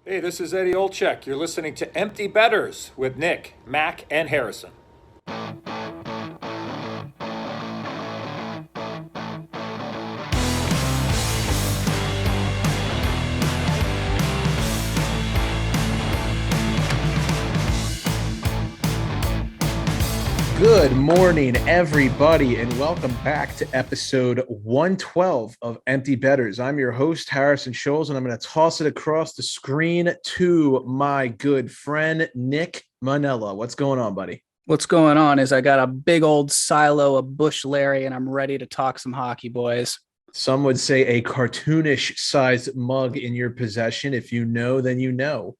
Hey, this is Eddie Olczyk. You're listening to Empty Betters with Nick, Mac, and Harrison. Good morning, everybody, and welcome back to episode 112 of Empty Betters. I'm your host, Harrison Scholes, and I'm going to toss it across the screen to my good friend, Nick Manella. What's going on, buddy? What's going on is I got a big old silo of Bush Larry, and I'm ready to talk some hockey, boys. Some would say a cartoonish-sized mug in your possession. If you know, then you know.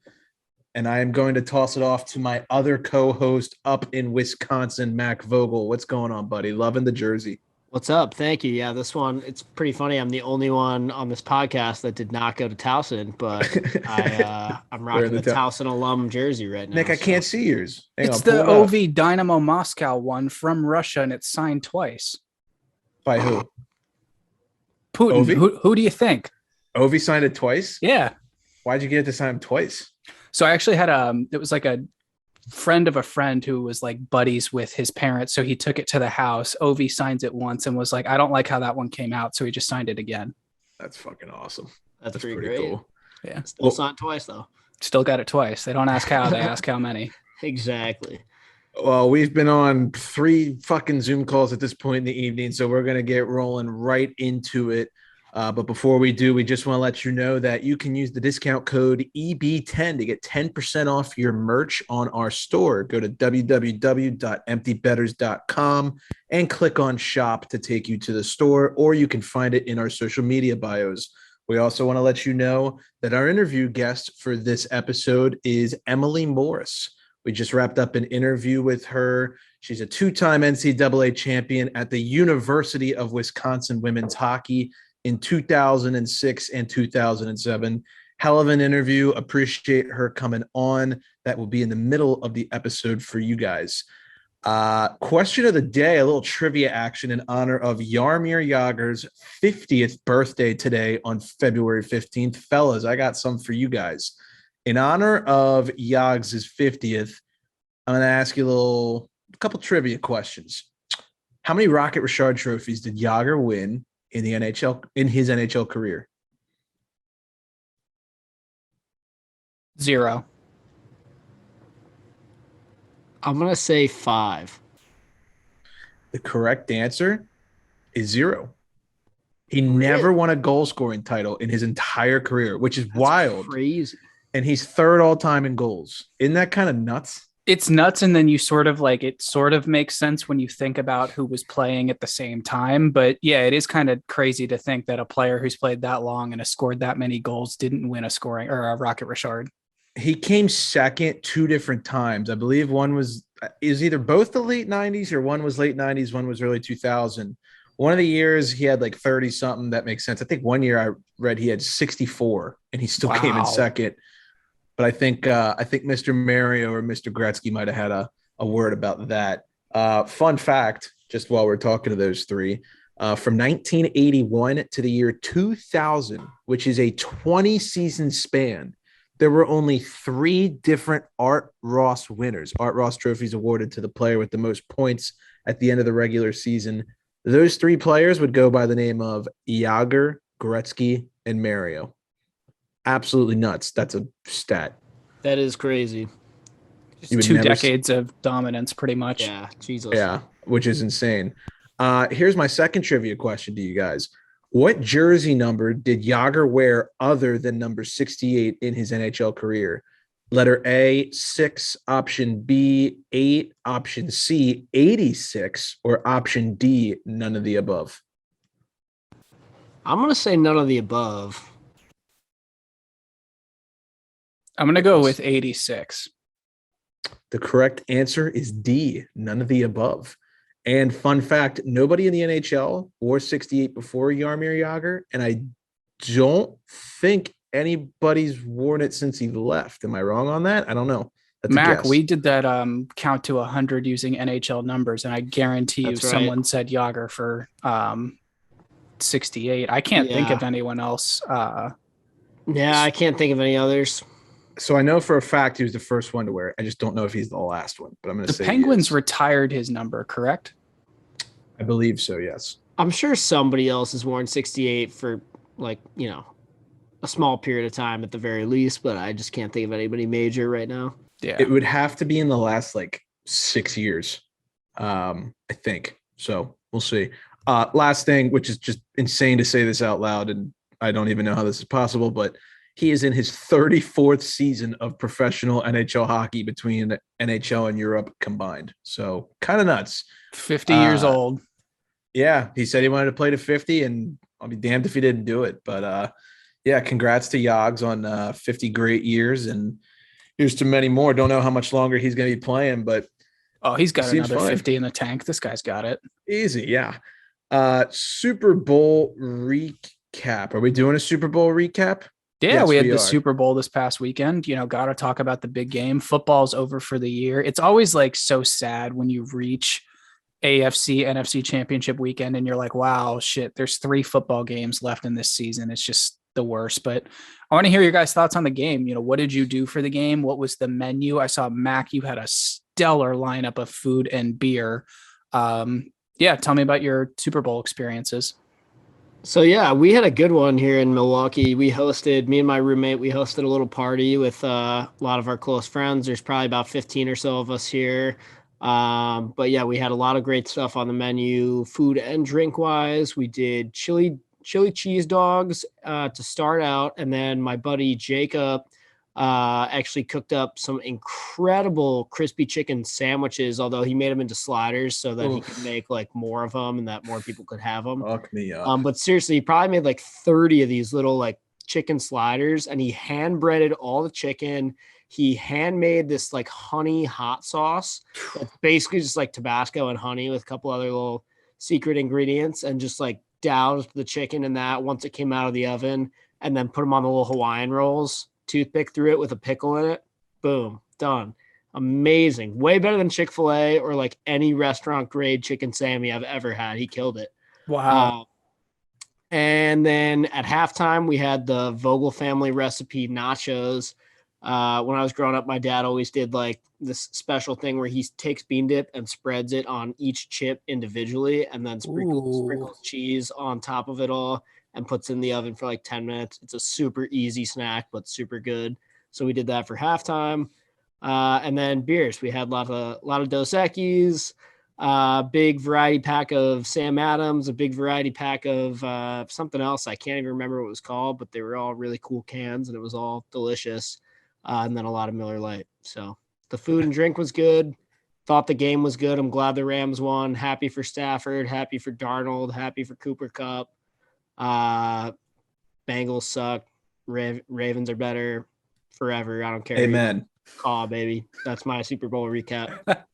And I am going to toss it off to my other co-host up in Wisconsin, Mac Vogel. What's going on, buddy? Loving the jersey. What's up? Thank you. Yeah, this one, it's pretty funny. I'm the only one on this podcast that did not go to Towson, but I'm rocking the Towson alum jersey right now. Nick, I can't see yours. It's the OV Dynamo Moscow one from Russia, and it's signed twice. By who? Putin. Who do you think? Ovi signed it twice? Yeah. Why'd you get it to sign twice? So I actually had it was like a friend of a friend who was like buddies with his parents. So he took it to the house. Ovi signs it once and was like, I don't like how that one came out. So he just signed it again. That's fucking awesome. That's pretty great. Cool. Yeah. Still signed twice though. Still got it twice. They don't ask how, they ask how many. Exactly. Well, we've been on 3 fucking Zoom calls at this point in the evening, so we're going to get rolling right into it. But before we do, we just want to let you know that you can use the discount code EB10 to get 10% off your merch on our store. Go to www.emptybetters.com and click on shop to take you to the store, or you can find it in our social media bios. We also want to let you know that our interview guest for this episode is Emily Morris. We just wrapped up an interview with her. She's a 2-time NCAA champion at the University of Wisconsin women's hockey in 2006 and 2007. Hell of an interview. Appreciate her coming on. That will be in the middle of the episode for you guys. Question of the day, a little trivia action in honor of Jaromir Jagr's 50th birthday today on February 15th. Fellas, I got some for you guys. In honor of Jags' 50th, I'm going to ask you a couple trivia questions. How many Rocket Richard trophies did Jagr win in the NHL, in his NHL career? 0. I'm going to say 5. The correct answer is 0. He never won a goal scoring title in his entire career, which is wild. Crazy. And he's 3rd all time in goals. Isn't that kind of nuts? It's nuts. And then you it sort of makes sense when you think about who was playing at the same time. But yeah, it is kind of crazy to think that a player who's played that long and has scored that many goals didn't win a scoring or a Rocket Richard. He came second 2 different times. I believe one was either both the late 90s or one was late 90s, one was early 2000. One of the years he had like 30 something. That makes sense. I think one year I read he had 64 and he still came in second. But I think Mr. Mario or Mr. Gretzky might have had a word about that. Fun fact, just while we're talking to those 3, from 1981 to the year 2000, which is a 20-season span, there were only 3 different Art Ross winners. Art Ross trophies awarded to the player with the most points at the end of the regular season. Those 3 players would go by the name of Jagr, Gretzky, and Mario. Absolutely nuts. That's a stat. That is crazy. Just 2 decades of dominance, pretty much. Yeah, Jesus. Yeah, which is insane. Here's my second trivia question to you guys. What jersey number did Jagr wear other than number 68 in his NHL career? Letter A, 6, option B, 8, option C, 86, or option D, none of the above? I'm going to say none of the above. I'm going to go with 86. The correct answer is D, none of the above. And fun fact, nobody in the NHL wore 68 before Jaromir Jagr, and I don't think anybody's worn it since he left. Am I wrong on that? I don't know. That's Mac, we did that count to 100 using NHL numbers, and I guarantee you someone said Jagr for 68. I can't think of anyone else. Yeah, I can't think of any others. So I know for a fact he was the first one to wear it. I just don't know if he's the last one, but I'm going to say the Penguins retired his number, correct? I believe so, yes. I'm sure somebody else has worn 68 for a small period of time at the very least, but I just can't think of anybody major right now. Yeah. It would have to be in the last 6 years, I think. So we'll see. Last thing, which is just insane to say this out loud, and I don't even know how this is possible, but he is in his 34th season of professional NHL hockey between NHL and Europe combined. So kind of nuts. 50 years old. Yeah, he said he wanted to play to 50, and I'll be damned if he didn't do it. But yeah, congrats to Yogs on 50 great years, and here's to many more. Don't know how much longer he's going to be playing, but he's got another fine. 50 in the tank. This guy's got it. Easy, yeah. Super Bowl recap. Are we doing a Super Bowl recap? Yeah, Yes, we had we the are. Super Bowl this past weekend. Got to talk about the big game. Football's over for the year. It's always so sad when you reach AFC, NFC championship weekend and you're like, wow, shit, there's 3 football games left in this season. It's just the worst. But I want to hear your guys' thoughts on the game. What did you do for the game? What was the menu? I saw, Mac, you had a stellar lineup of food and beer. Yeah, tell me about your Super Bowl experiences. So yeah, we had a good one here in Milwaukee. Me and my roommate, we hosted a little party with a lot of our close friends. There's probably about 15 or so of us here. But yeah, we had a lot of great stuff on the menu, food and drink wise. We did chili cheese dogs to start out, and then my buddy Jacob actually cooked up some incredible crispy chicken sandwiches, although he made them into sliders so that he could make more of them and that more people could have them. Fuck me up. But seriously, he probably made 30 of these little chicken sliders, and he hand breaded all the chicken. He handmade this honey hot sauce that's basically just Tabasco and honey with a couple other little secret ingredients, and just doused the chicken in that once it came out of the oven, and then put them on the little Hawaiian rolls, toothpick through it with a pickle in it. Boom, done. Amazing. Way better than Chick-fil-A or any restaurant grade chicken Sammy I've ever had. He killed it. Wow. And then at halftime, we had the Vogel family recipe nachos. When I was growing up, my dad always did this special thing where he takes bean dip and spreads it on each chip individually, and then sprinkles cheese on top of it all and puts it in the oven for 10 minutes. It's a super easy snack, but super good. So we did that for halftime. And then beers. We had a lot of Dos Equis, big variety pack of Sam Adams, a big variety pack of something else. I can't even remember what it was called, but they were all really cool cans, and it was all delicious. And then a lot of Miller Lite. So the food and drink was good. Thought the game was good. I'm glad the Rams won. Happy for Stafford. Happy for Darnold. Happy for Cooper Kupp. Bengals suck. Ravens are better forever. I don't care. Amen. Call, baby. That's my Super Bowl recap.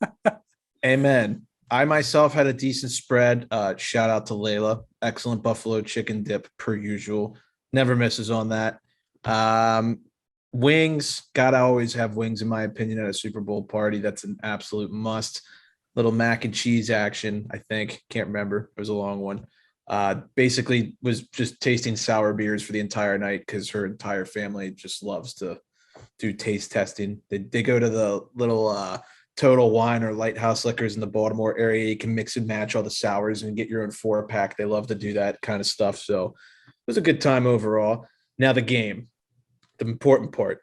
Amen. I myself had a decent spread. Shout out to Layla. Excellent buffalo chicken dip per usual. Never misses on that. Wings. Gotta always have wings, in my opinion, at a Super Bowl party. That's an absolute must. Little mac and cheese action, I think. Can't remember. It was a long one. Basically was just tasting sour beers for the entire night because her entire family just loves to do taste testing. They go to the little Total Wine or Lighthouse Liquors in the Baltimore area. You can mix and match all the sours and get your own 4-pack. They love to do that kind of stuff. So it was a good time overall. Now the game, the important part.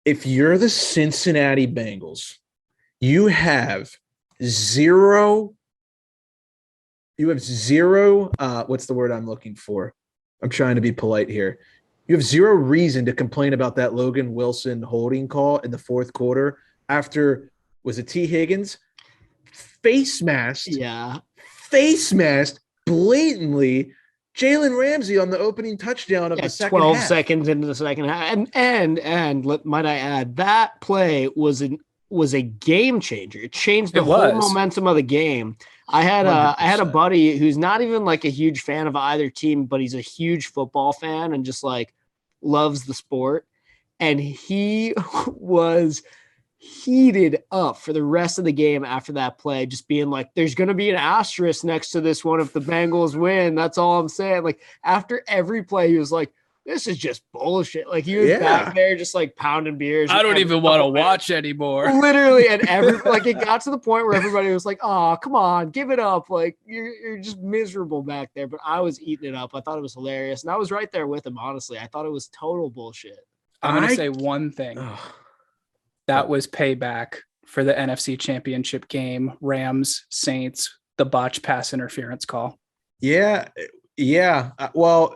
If you're the Cincinnati Bengals, you have zero. What's the word I'm looking for? I'm trying to be polite here. You have zero reason to complain about that Logan Wilson holding call in the fourth quarter after, was it T. Higgins? Face masked blatantly Jalen Ramsey on the opening touchdown of the second 12 half. seconds into the second half. And might I add, that play was a game changer. It changed the whole momentum of the game. I had a buddy who's not even a huge fan of either team, but he's a huge football fan and just loves the sport. And he was heated up for the rest of the game after that play, just being there's going to be an asterisk next to this one if the Bengals win. That's all I'm saying. After every play, he was this is just bullshit. Like he was back there just like pounding beers. I don't even want to watch anymore. Literally, and like it got to the point where everybody was like, "Oh, come on, give it up!" Like you're just miserable back there. But I was eating it up. I thought it was hilarious, and I was right there with him. Honestly, I thought it was total bullshit. I'm gonna say one thing. That was payback for the NFC Championship game. Rams Saints, the botch pass interference call. Yeah. Well,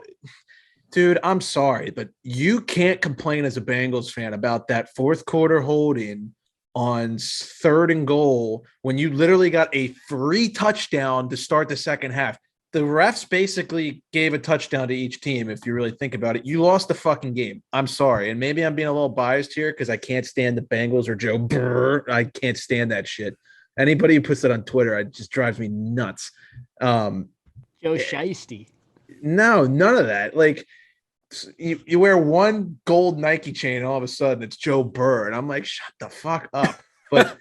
dude, I'm sorry, but you can't complain as a Bengals fan about that fourth quarter hold-in on 3rd and goal when you literally got a free touchdown to start the second half. The refs basically gave a touchdown to each team. If you really think about it, you lost the fucking game. I'm sorry. And maybe I'm being a little biased here because I can't stand the Bengals or Joe Burr. I can't stand that shit. Anybody who puts it on Twitter, it just drives me nuts. Joe Shiesty. No, none of that. Like you wear one gold Nike chain and all of a sudden it's Joe Burr. And I'm like, shut the fuck up. But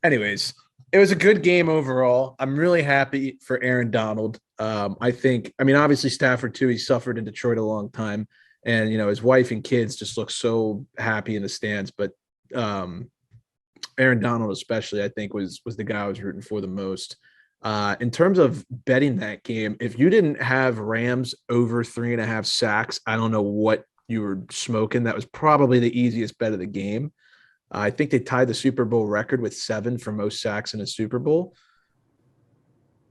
anyways, it was a good game overall. I'm really happy for Aaron Donald. Obviously Stafford too. He suffered in Detroit a long time, and his wife and kids just look so happy in the stands. But Aaron Donald, especially, I think was the guy I was rooting for the most. In terms of betting that game, if you didn't have Rams over 3.5 sacks, I don't know what you were smoking. That was probably the easiest bet of the game. I think they tied the Super Bowl record with 7 for most sacks in a Super Bowl.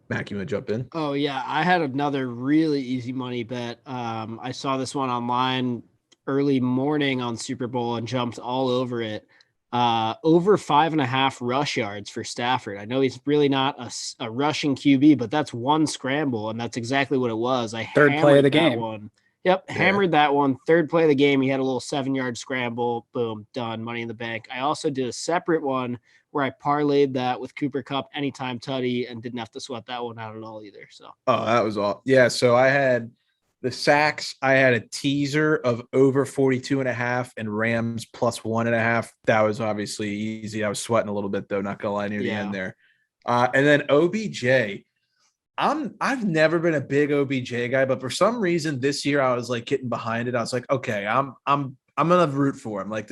Mac, you want to jump in? Oh, yeah. I had another really easy money bet. I saw this one online early morning on Super Bowl and jumped all over it. Over 5.5 rush yards for Stafford. I know he's really not a rushing QB, but that's one scramble, and that's exactly what it was. Third play of the game. One. Yep, hammered that one. Third play of the game, he had a little 7-yard scramble. Boom, done. Money in the bank. I also did a separate one where I parlayed that with Cooper Kupp anytime tutty and didn't have to sweat that one out at all either. So that was all. Yeah, so I had the sacks. I had a teaser of over 42.5 and Rams plus 1.5. That was obviously easy. I was sweating a little bit though, not gonna lie, near the end there. And then OBJ. I've never been a big OBJ guy, but for some reason this year I was like getting behind it. I was like, okay, I'm gonna root for him. Like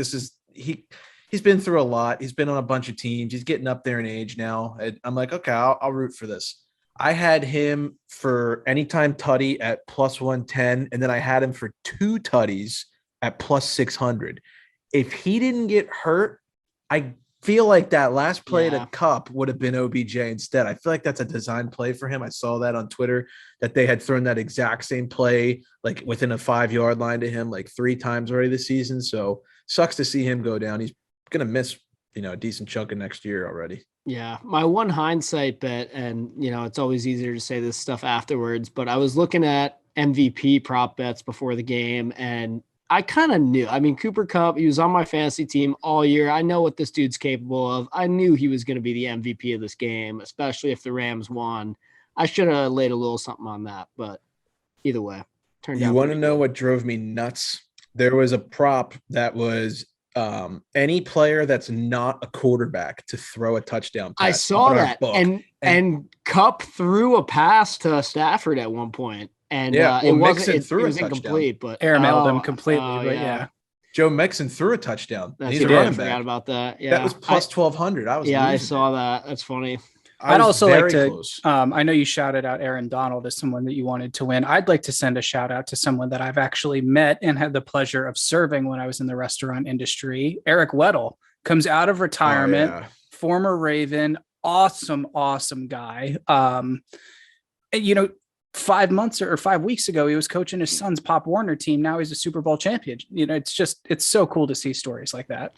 he's been through a lot. He's been on a bunch of teams. He's getting up there in age now. I'm like, okay, I'll root for this. I had him for anytime tutty at plus 110, and then I had him for 2 tutties at plus 600. If he didn't get hurt, I feel like that last play to Cup would have been OBJ instead. I feel like that's a design play for him. I saw that on Twitter that they had thrown that exact same play like within a 5-yard line to him like 3 times already this season. So sucks to see him go down. He's going to miss, a decent chunk of next year already. Yeah, my one hindsight bet, and it's always easier to say this stuff afterwards, but I was looking at MVP prop bets before the game, and I kind of knew. I mean, Cooper Kupp, he was on my fantasy team all year. I know what this dude's capable of. I knew he was going to be the MVP of this game, especially if the Rams won. I should have laid a little something on that, but either way, turned out. You want to know what drove me nuts? There was a prop that was any player that's not a quarterback to throw a touchdown pass. I saw that, and Kupp threw a pass to Stafford at one point. And it was incomplete, but airmailed him completely. Joe Mixon threw a touchdown. He's a running back. I forgot about that. Yeah, that was plus 1,200. I saw that. That's funny. I'd also like to. I know you shouted out Aaron Donald as someone that you wanted to win. I'd like to send a shout out to someone that I've actually met and had the pleasure of serving when I was in the restaurant industry. Eric Weddle comes out of retirement, former Raven, awesome guy. 5 weeks ago, he was coaching his son's Pop Warner team. Now he's a Super Bowl champion. It's so cool to see stories like that.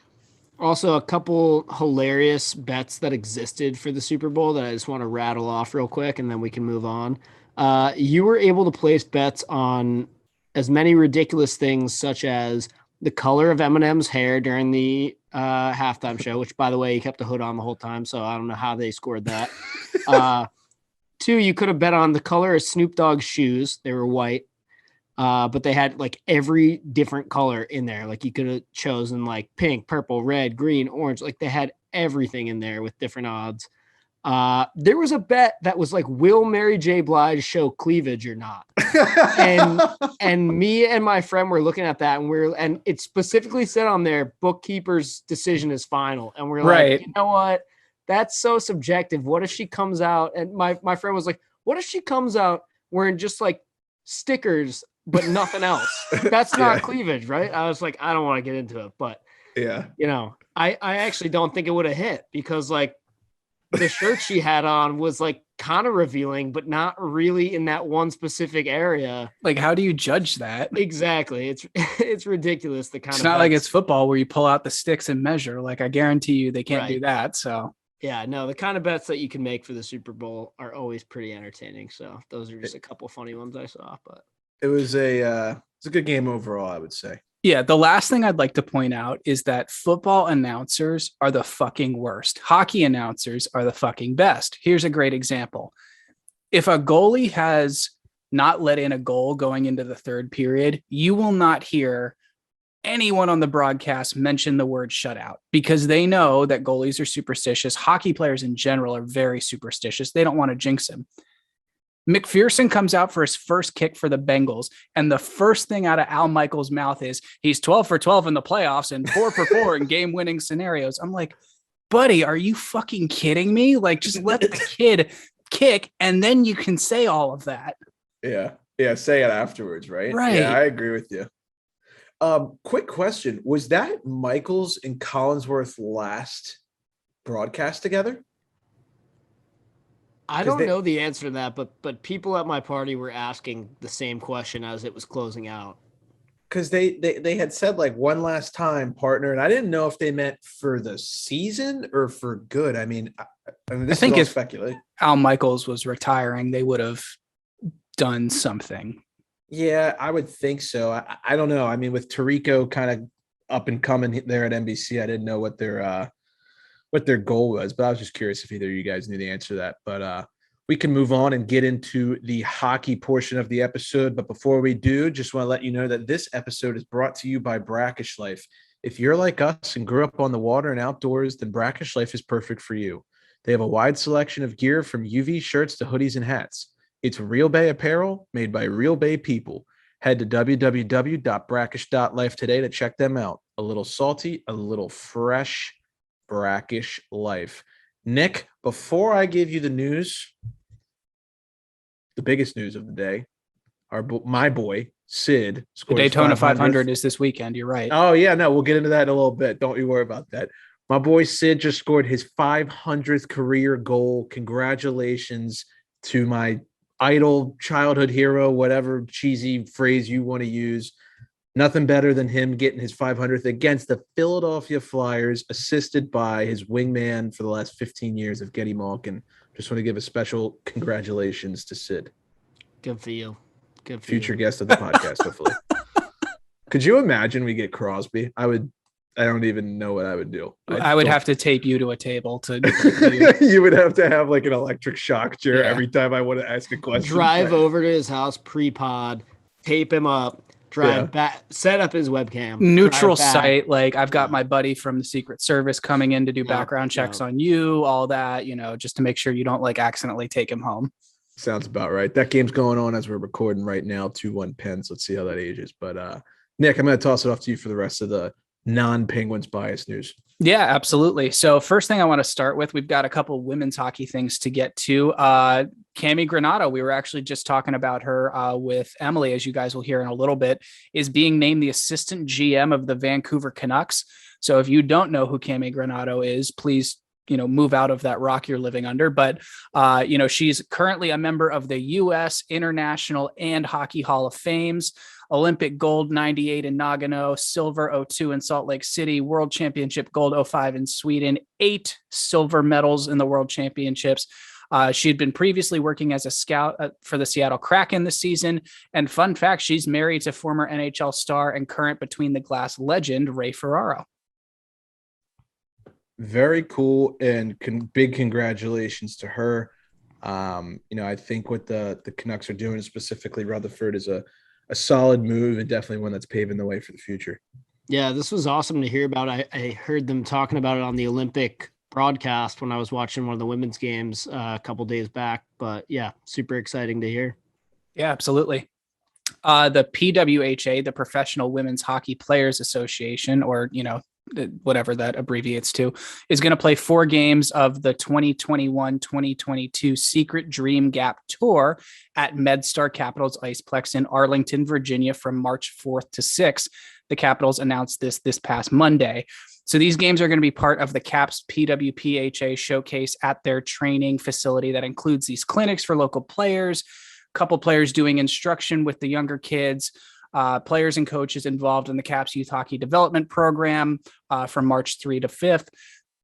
Also, a couple hilarious bets that existed for the Super Bowl that I just want to rattle off real quick, and then we can move on. You were able to place bets on as many ridiculous things, such as the color of Eminem's hair during the halftime show, which, by the way, he kept the hood on the whole time, so I don't know how they scored that. 2, you could have bet on the color of Snoop Dogg's shoes. They were white, but they had like every different color in there. Like you could have chosen like pink, purple, red, green, orange. Like they had everything in there with different odds. There was a bet that was like, will Mary J. Blige show cleavage or not? and me and my friend were looking at that, and it specifically said on there, bookkeeper's decision is final. And we're like, you know what? That's so subjective. What if she comes out? And my friend was like, what if she comes out wearing just like stickers, but nothing else? That's not cleavage, right? I was like, I don't want to get into it, but I actually don't think it would have hit, because like the shirt she had on was like kind of revealing, but not really in that one specific area. Like, how do you judge that? Exactly. It's ridiculous. It's not like it's football where you pull out the sticks and measure. Like, I guarantee you they can't do that. So yeah, no, the kind of bets that you can make for the Super Bowl are always pretty entertaining. So those are just a couple funny ones I saw, but it was a good game overall, I would say. Yeah, the last thing I'd like to point out is that football announcers are the fucking worst. Hockey announcers are the fucking best. Here's a great example. If a goalie has not let in a goal going into the third period, you will not hear anyone on the broadcast mention the word shutout, because they know that goalies are superstitious. Hockey players in general are very superstitious. They don't want to jinx him. McPherson comes out for his first kick for the Bengals, and the first thing out of Al Michaels' mouth is he's 12 for 12 in the playoffs and 4 for 4 in game-winning scenarios. I'm like, buddy, are you fucking kidding me? Like, just let the kid kick, and then you can say all of that. Yeah, say it afterwards, right? Right. Yeah, I agree with you. Quick question. Was that Michaels and Collinsworth last broadcast together? I don't know the answer to that, but people at my party were asking the same question as it was closing out. Because they had said like one last time, partner, and I didn't know if they meant for the season or for good. I mean, this I think is all speculate. Al Michaels was retiring, they would have done something. Yeah, I would think so. I don't know. I mean, with Tirico kind of up and coming there at NBC, I didn't know what their goal was, but I was just curious if either of you guys knew the answer to that. But we can move on and get into the hockey portion of the episode. But before we do, just want to let you know that this episode is brought to you by Brackish Life. If you're like us and grew up on the water and outdoors, then Brackish Life is perfect for you. They have a wide selection of gear from UV shirts to hoodies and hats. It's Real Bay apparel made by Real Bay people. Head to www.brackish.life today to check them out. A little salty, a little fresh. Brackish Life. Nick, before I give you the news, the biggest news of the day, my boy Sid scored. The Daytona 500 is this weekend. You're right. Oh yeah, no, we'll get into that in a little bit. Don't you worry about that. My boy Sid just scored his 500th career goal. Congratulations to my idol, childhood hero, whatever cheesy phrase you want to use. Nothing better than him getting his 500th against the Philadelphia Flyers, assisted by his wingman for the last 15 years of Getty Malkin. Just want to give a special congratulations to Sid. Good for you. Good for Future you. Guest of the podcast, hopefully. Could you imagine we get Crosby? I don't even know what I would do. I would have to tape you to a table to. You would have to have like an electric shock chair every time I want to ask a question. Drive over to his house pre-pod, tape him up. Drive back, set up his webcam. Neutral site. Like, I've got my buddy from the Secret Service coming in to do background checks on you, all that, just to make sure you don't like accidentally take him home. Sounds about right. That game's going on as we're recording right now, 2-1 Pens. Let's see how that ages. But Nick, I'm going to toss it off to you for the rest of the non-Penguins bias news. Yeah, absolutely. So first thing I want to start with, we've got a couple women's hockey things to get to. Cami Granato, we were actually just talking about her with Emily, as you guys will hear in a little bit, is being named the assistant GM of the Vancouver Canucks. So if you don't know who Cami Granato is, please, move out of that rock you're living under. But, she's currently a member of the U.S. International and Hockey Hall of Fames. Olympic gold 98 in Nagano, silver 02 in Salt Lake City, World Championship gold 05 in Sweden, 8 silver medals in the World Championships. She had been previously working as a scout for the Seattle Kraken this season. And fun fact, she's married to former NHL star and current Between the Glass legend, Ray Ferraro. Very cool, and big congratulations to her. I think what the Canucks are doing, specifically Rutherford, is a solid move and definitely one that's paving the way for the future. Yeah, this was awesome to hear about. I heard them talking about it on the Olympic broadcast when I was watching one of the women's games a couple days back. But yeah, super exciting to hear. Yeah, absolutely. The PWHA, the Professional Women's Hockey Players Association, or, whatever that abbreviates to, is going to play 4 games of the 2021-2022 Secret Dream Gap Tour at MedStar Capitals Iceplex in Arlington, Virginia from March 4th to 6th. The Capitals announced this past Monday. So these games are going to be part of the Caps PWPHA showcase at their training facility that includes these clinics for local players, a couple players doing instruction with the younger kids, players and coaches involved in the Caps Youth Hockey Development Program from March 3 to 5th.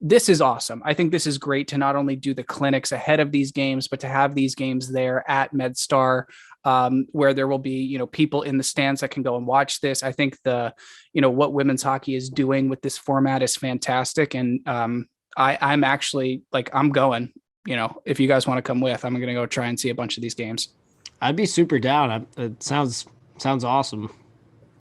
This is awesome. I think this is great to not only do the clinics ahead of these games, but to have these games there at MedStar, where there will be, people in the stands that can go and watch this. I think what women's hockey is doing with this format is fantastic. And I'm actually I'm going, if you guys want to come with, I'm going to go try and see a bunch of these games. I'd be super down. It sounds awesome.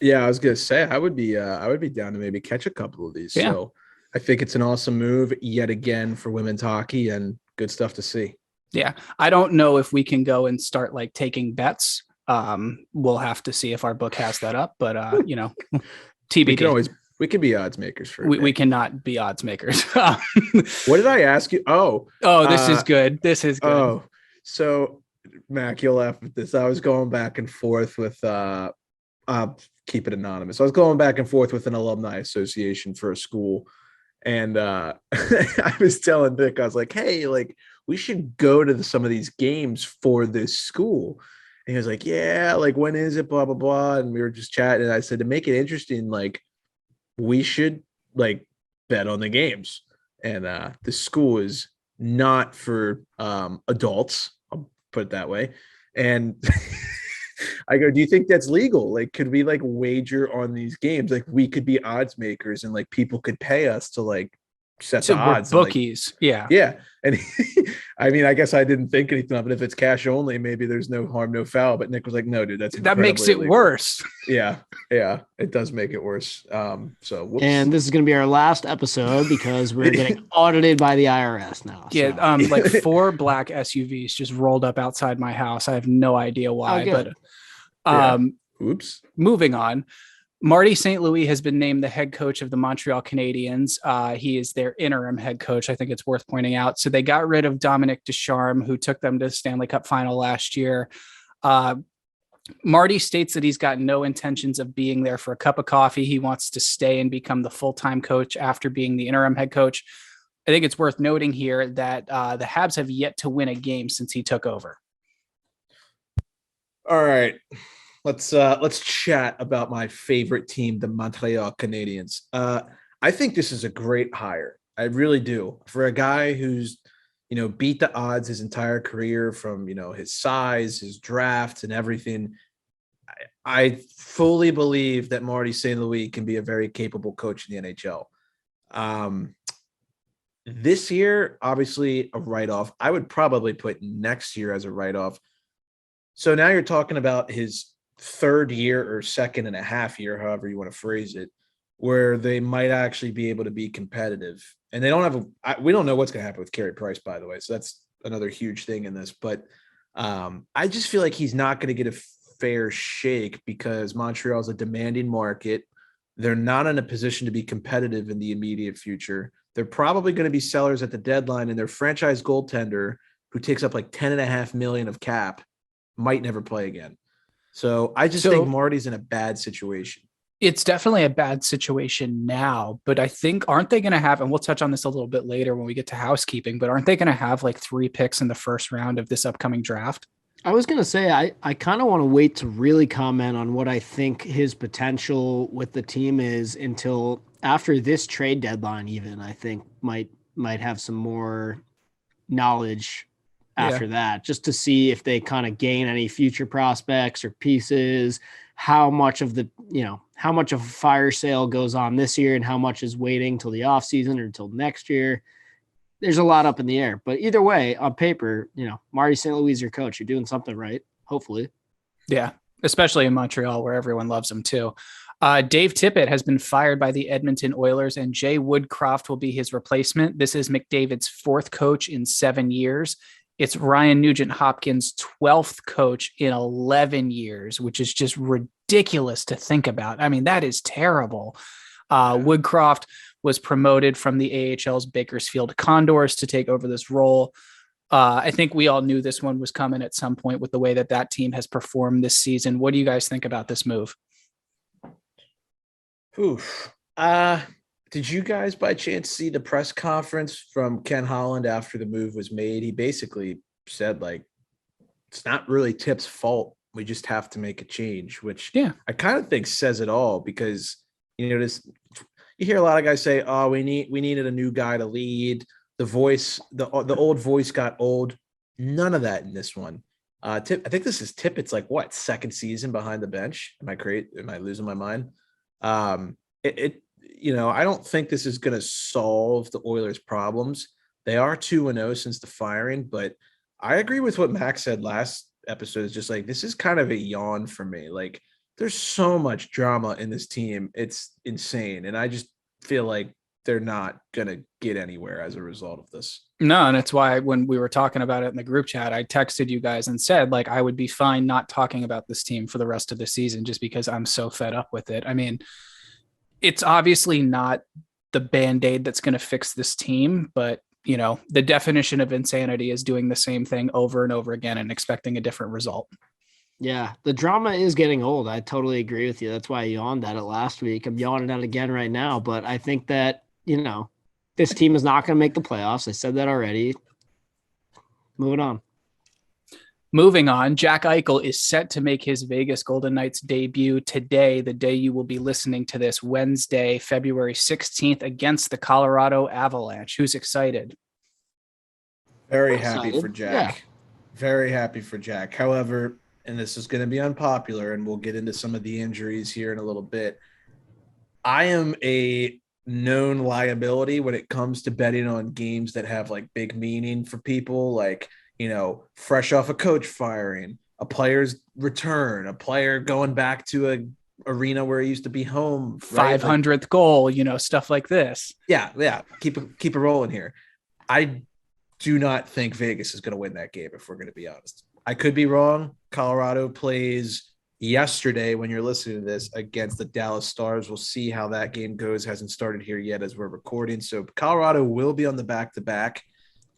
Yeah, I was gonna say I would be down to maybe catch a couple of these. Yeah. So I think it's an awesome move yet again for women's hockey, and good stuff to see. Yeah, I don't know if we can go and start taking bets. We'll have to see if our book has that up, but TBD. We can be odds makers for. We cannot be odds makers. What did I ask you? Oh, this is good. This is good. Oh, so Mac, you'll laugh at this. I was going back and forth with keep it anonymous. I was going back and forth with an alumni association for a school. And I was telling Vic, I was like, hey, we should go to some of these games for this school. And he was like, yeah, when is it? Blah, blah, blah. And we were just chatting. And I said, to make it interesting, we should bet on the games. And the school is not for adults. I'll put it that way. And I go, do you think that's legal? Could we wager on these games? We could be odds makers and people could pay us to set the odds. Bookies. Yeah. And I mean, I guess I didn't think anything of it. If it's cash only, maybe there's no harm, no foul. But Nick was like, no, dude, that makes it illegal. Worse. Yeah. It does make it worse. So whoops. And this is going to be our last episode because we're getting audited by the IRS now. Yeah. So. 4 black SUVs just rolled up outside my house. I have no idea why, but oops. Moving on. Marty St. Louis has been named the head coach of the Montreal Canadiens. He is their interim head coach. I think it's worth pointing out. So they got rid of Dominic Ducharme, who took them to the Stanley Cup final last year. Marty states that he's got no intentions of being there for a cup of coffee. He wants to stay and become the full-time coach after being the interim head coach. I think it's worth noting here that the Habs have yet to win a game since he took over. All right. Let's chat about my favorite team, the Montreal Canadiens. I think this is a great hire. I really do. For a guy who's, beat the odds his entire career from, his size, his draft and everything. I fully believe that Marty St. Louis can be a very capable coach in the NHL. This year, obviously a write-off. I would probably put next year as a write-off. So now you're talking about his third year or second and a half year, however you want to phrase it, where they might actually be able to be competitive. And they don't have we don't know what's going to happen with Carey Price, by the way. So that's another huge thing in this. But I just feel like he's not going to get a fair shake because Montreal is a demanding market. They're not in a position to be competitive in the immediate future. They're probably going to be sellers at the deadline, and their franchise goaltender, who takes up $10.5 million of cap, might never play again. So I just think Marty's in a bad situation. It's definitely a bad situation now, but I think, aren't they going to have, and we'll touch on this a little bit later when we get to housekeeping, but aren't they going to have 3 picks in the first round of this upcoming draft? I was going to say, I kind of want to wait to really comment on what I think his potential with the team is until after this trade deadline, even. I think might have some more knowledge after that, just to see if they kind of gain any future prospects or pieces, how much of a fire sale goes on this year and how much is waiting till the offseason or until next year. There's a lot up in the air, but either way, on paper, Marty St. Louis is your coach. You're doing something right, hopefully. Yeah, especially in Montreal where everyone loves him too. Dave Tippett has been fired by the Edmonton Oilers, and Jay Woodcroft will be his replacement. This is McDavid's 4th coach in 7 years. It's Ryan Nugent-Hopkins' 12th coach in 11 years, which is just ridiculous to think about. I mean, that is terrible. Woodcroft was promoted from the AHL's Bakersfield Condors to take over this role. I think we all knew this one was coming at some point with the way that team has performed this season. What do you guys think about this move? Oof. Did you guys by chance see the press conference from Ken Holland after the move was made? He basically said, like, it's not really Tip's fault. We just have to make a change, which I kind of think says it all, because, you know, you hear a lot of guys say, oh, we needed a new guy to lead. The voice, the old voice got old. None of that in this one. I think this is Tippett's, like, what, 2nd season behind the bench? Am I losing my mind? You know, I don't think this is going to solve the Oilers' problems. They are 2-0 since the firing, but I agree with what Max said last episode. It's just like, this is kind of a yawn for me. Like, there's so much drama in this team. It's insane. And I just feel like they're not going to get anywhere as a result of this. No, and it's why when we were talking about it in the group chat, I texted you guys and said, like, I would be fine not talking about this team for the rest of the season just because I'm so fed up with it. I mean, it's obviously not the Band-Aid that's going to fix this team, but, you know, the definition of insanity is doing the same thing over and over again and expecting a different result. Yeah, the drama is getting old. I totally agree with you. That's why I yawned at it last week. I'm yawning at it again right now, but I think that, you know, this team is not going to make the playoffs. I said that already. Moving on, Jack Eichel is set to make his Vegas Golden Knights debut today, the day you will be listening to this, Wednesday, February 16th, against the Colorado Avalanche. Who's excited? Very happy for Jack. Yeah. Very happy for Jack. However, and this is going to be unpopular, and we'll get into some of the injuries here in a little bit, I am a known liability when it comes to betting on games that have, like, big meaning for people, like, you know, fresh off a coach firing, a player's return, a player going back to a arena where he used to be home, right? 500th goal, you know, stuff like this. Yeah. Keep it rolling here. I do not think Vegas is going to win that game, if we're going to be honest. I could be wrong. Colorado plays yesterday, when you're listening to this, against the Dallas Stars. We'll see how that game goes. Hasn't started here yet as we're recording. So Colorado will be on the back-to-back.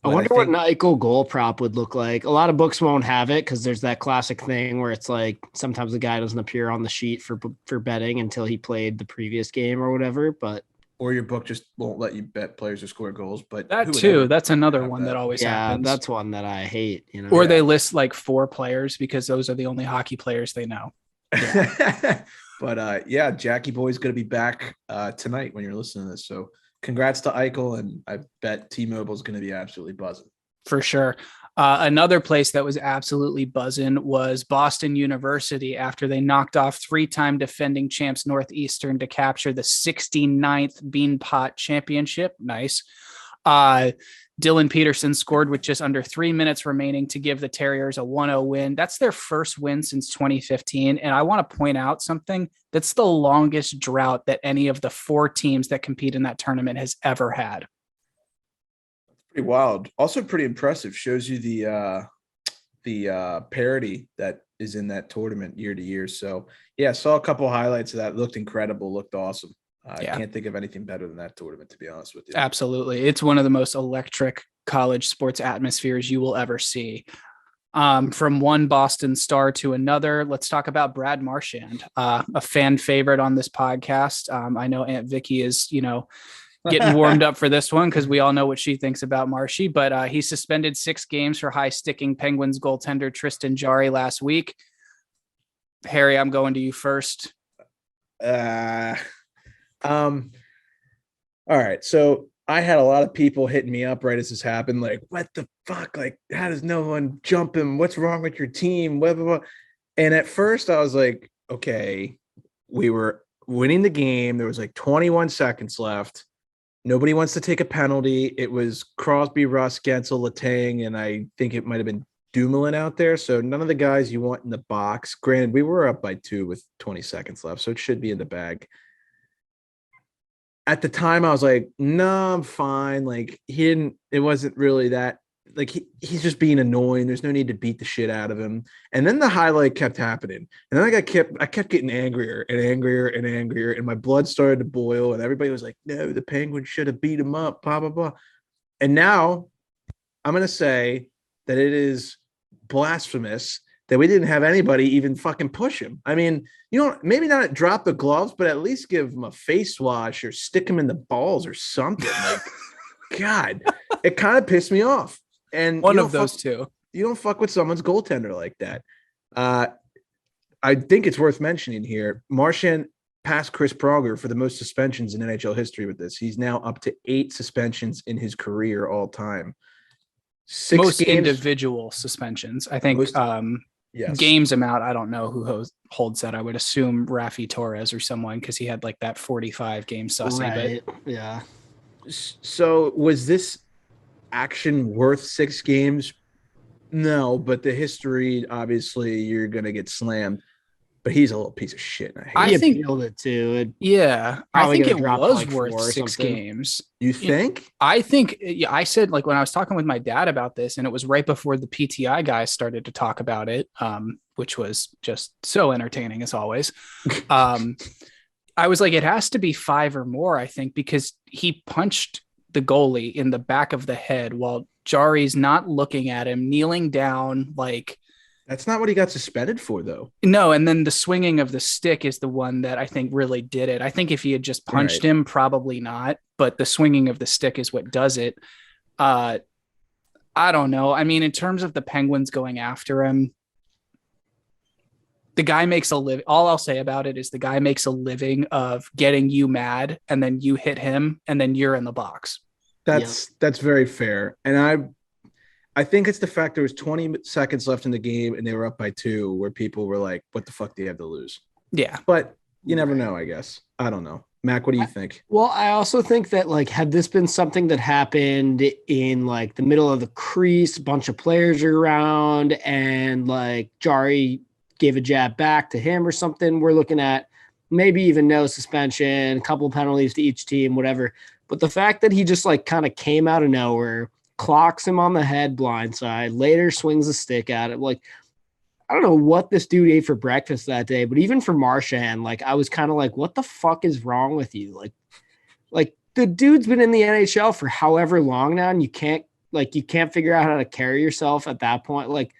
I wonder what an Eichel goal prop would look like. A lot of books won't have it because there's that classic thing where it's like sometimes the guy doesn't appear on the sheet for betting until he played the previous game or whatever. But or your book just won't let you bet players who score goals. But that too, that's another one that always happens. Yeah, that's one that I hate. You know, or they list like 4 players because those are the only hockey players they know. Yeah. But Jackie Boy's going to be back tonight when you're listening to this. So congrats to Eichel, and I bet T-Mobile is going to be absolutely buzzing. For sure. Another place that was absolutely buzzing was Boston University after they knocked off 3-time defending champs Northeastern to capture the 69th Beanpot Championship. Nice. Dylan Peterson scored with just under 3 minutes remaining to give the Terriers a 1-0 win. That's their first win since 2015. And I want to point out something. That's the longest drought that any of the 4 teams that compete in that tournament has ever had. Pretty wild. Also pretty impressive. Shows you the parity that is in that tournament year to year. So yeah, saw a couple highlights of that. Looked incredible. Looked awesome. I can't think of anything better than that tournament, to be honest with you. Absolutely. It's one of the most electric college sports atmospheres you will ever see. From one Boston star to another, let's talk about Brad Marchand, a fan favorite on this podcast. I know Aunt Vicky is, getting warmed up for this one because we all know what she thinks about Marshy, but he suspended 6 games for high-sticking Penguins goaltender Tristan Jarry last week. Harry, I'm going to you first. All right. So I had a lot of people hitting me up right as this happened. Like, what the fuck? Like, how does no one jump him? What's wrong with your team? Blah, blah, blah. And at first I was like, okay, we were winning the game. There was like 21 seconds left. Nobody wants to take a penalty. It was Crosby, Russ, Gensel, Letang, and I think it might've been Dumoulin out there. So none of the guys you want in the box. Granted, we were up by 2 with 20 seconds left, so it should be in the bag. At the time, I was like, no, I'm fine. Like, it wasn't really that. Like, he's just being annoying. There's no need to beat the shit out of him. And then the highlight kept happening. And then I kept getting angrier and angrier and angrier. And my blood started to boil. And everybody was like, no, the Penguins should have beat him up, blah, blah, blah. And now I'm going to say that it is blasphemous that we didn't have anybody even fucking push him. I mean, maybe not drop the gloves, but at least give him a face wash or stick him in the balls or something. Like, God, it kind of pissed me off. And one of those two. You don't fuck with someone's goaltender like that. I think it's worth mentioning here. Marchand passed Chris Pronger for the most suspensions in NHL history with this. He's now up to 8 suspensions in his career all time. 6 most games, individual suspensions. I think yes. Games amount. I don't know who holds that. I would assume Rafi Torres or someone because he had like that 45 game sussy. Right. But yeah. So was this action worth 6 games? No, but the history, obviously, you're gonna get slammed. But he's a little piece of shit. I think appealed it too. I think it drop was like worth 4 or 6 something. games. You think? I think, I said, like, when I was talking with my dad about this, and it was right before the PTI guys started to talk about it, which was just so entertaining as always. I was like, it has to be 5 or more, I think, because he punched the goalie in the back of the head while Jari's not looking at him, kneeling down, like. That's not what he got suspended for, though. No, and then the swinging of the stick is the one that I think really did it. I think if he had just punched him, probably not. But the swinging of the stick is what does it. I don't know. I mean, in terms of the Penguins going after him, the guy makes a living. All I'll say about it is the guy makes a living of getting you mad, and then you hit him, and then you're in the box. That's very fair. And I think it's the fact there was 20 seconds left in the game and they were up by 2 where people were like, what the fuck do you have to lose? Yeah. But you never know, I guess. I don't know. Mac, what do you think? Well, I also think that, like, had this been something that happened in, like, the middle of the crease, a bunch of players are around, and, like, Jari gave a jab back to him or something, we're looking at maybe even no suspension, a couple penalties to each team, whatever. But the fact that he just, like, kind of came out of nowhere, clocks him on the head blindside, later swings a stick at it. Like, I don't know what this dude ate for breakfast that day, but even for Marchand, like, I was kind of like, what the fuck is wrong with you? Like the dude's been in the NHL for however long now, and you can't figure out how to carry yourself at that point. Like,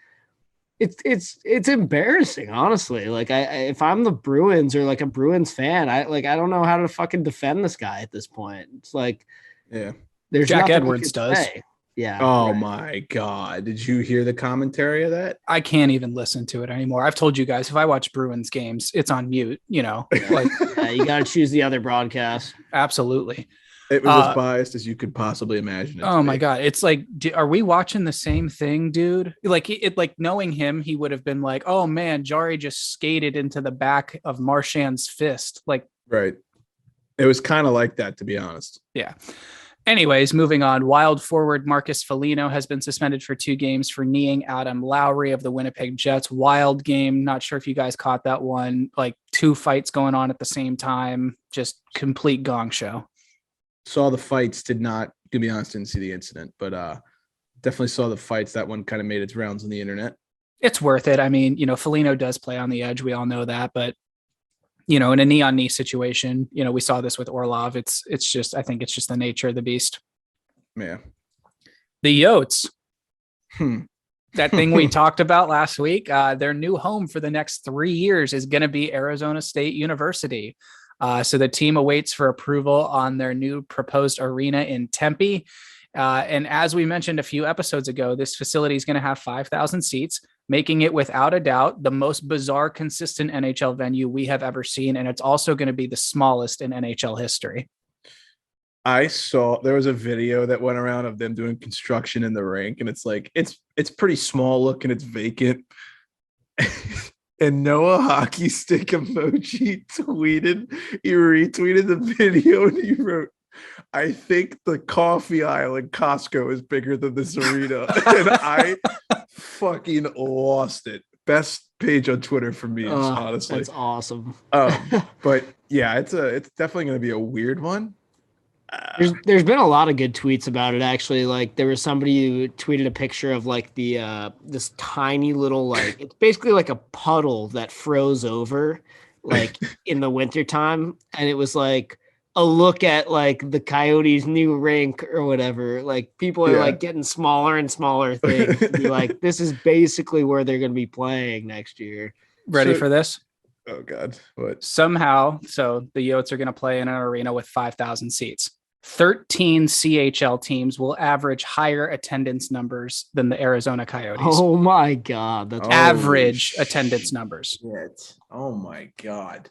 it's embarrassing, honestly. Like, if I'm the Bruins or like a Bruins fan, I don't know how to fucking defend this guy at this point. It's like, yeah, there's Jack nothing Edwards does. say. Yeah. Oh my God. Did you hear the commentary of that? I can't even listen to it anymore. I've told you guys, if I watch Bruins games, it's on mute, like You got to choose the other broadcast. absolutely. It was as biased as you could possibly imagine. Oh my God. It's like, are we watching the same thing, dude? Like like knowing him, he would have been like, oh man, Jari just skated into the back of Marchand's fist. Like, right. It was kind of like that, to be honest. Yeah. Anyways, moving on. Wild forward Marcus Foligno has been suspended for 2 games for kneeing Adam Lowry of the Winnipeg Jets. Wild game. Not sure if you guys caught that one. Like 2 fights going on at the same time. Just complete gong show. Saw the fights, did not, to be honest, didn't see the incident, but definitely saw the fights. That one kind of made its rounds on the internet. It's worth it. I mean, Foligno does play on the edge. We all know that, but in a knee on knee situation, we saw this with Orlov. It's just, I think it's just the nature of the beast. Yeah. The Yotes. That thing we talked about last week, their new home for the next 3 years is going to be Arizona State University. So the team awaits for approval on their new proposed arena in Tempe. And as we mentioned a few episodes ago, this facility is going to have 5,000 seats, making it without a doubt the most bizarre, consistent NHL venue we have ever seen. And it's also going to be the smallest in NHL history. I saw there was a video that went around of them doing construction in the rink, and it's like it's pretty small looking, it's vacant. And Noah Hockey Stick Emoji he retweeted the video, and he wrote, I think the coffee aisle in Costco is bigger than this arena. And I fucking lost it. Best page on Twitter for me, honestly. That's awesome. But yeah, it's definitely going to be a weird one. There's been a lot of good tweets about it, actually. Like, there was somebody who tweeted a picture of like the this tiny little, like, it's basically like a puddle that froze over like in the wintertime, and it was like a look at like the Coyotes' new rink or whatever. Like, people are like getting smaller and smaller things to be like, this is basically where they're going to be playing next year. Ready for this? Oh God. What? Somehow, so the Yotes are going to play in an arena with 5,000 seats. 13 CHL teams will average higher attendance numbers than the Arizona Coyotes. Oh my God. That's average attendance numbers. Shit. Oh my God.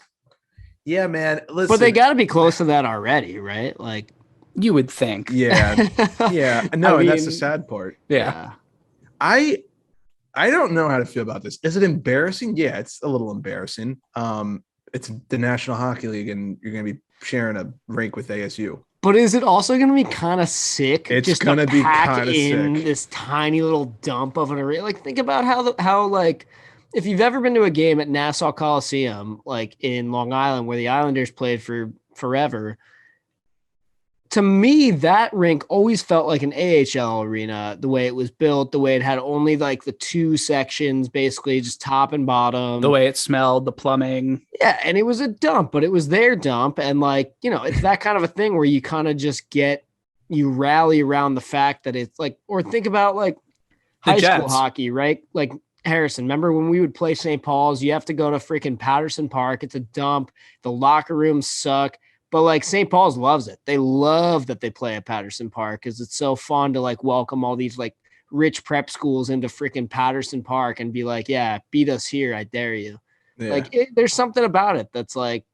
Yeah, man. Listen. But they got to be close to that already, right? Like, you would think. Yeah. Yeah. No, I and that's mean, the sad part. Yeah. I don't know how to feel about this. Is it embarrassing? Yeah, it's a little embarrassing. It's the National Hockey League, and you're going to be sharing a rink with ASU. But is it also going to be kind of sick? It's just going to be kind of sick. This tiny little dump of an arena. Like, think about how like, if you've ever been to a game at Nassau Coliseum, like in Long Island, where the Islanders played for forever. To me, that rink always felt like an AHL arena, the way it was built, the way it had only like the two sections, basically just top and bottom. The way it smelled, the plumbing. Yeah, and it was a dump, but it was their dump. And like, you know, it's that kind of a thing where you kind of just you rally around the fact that it's like, or think about like high school hockey, right? Like, Harrison, remember when we would play St. Paul's, you have to go to freaking Patterson Park. It's a dump. The locker rooms suck. But like St. Paul's loves it. They love that they play at Patterson Park because it's so fun to like welcome all these like rich prep schools into freaking Patterson Park and be like, yeah, beat us here. I dare you. Yeah. Like there's something about it that's like,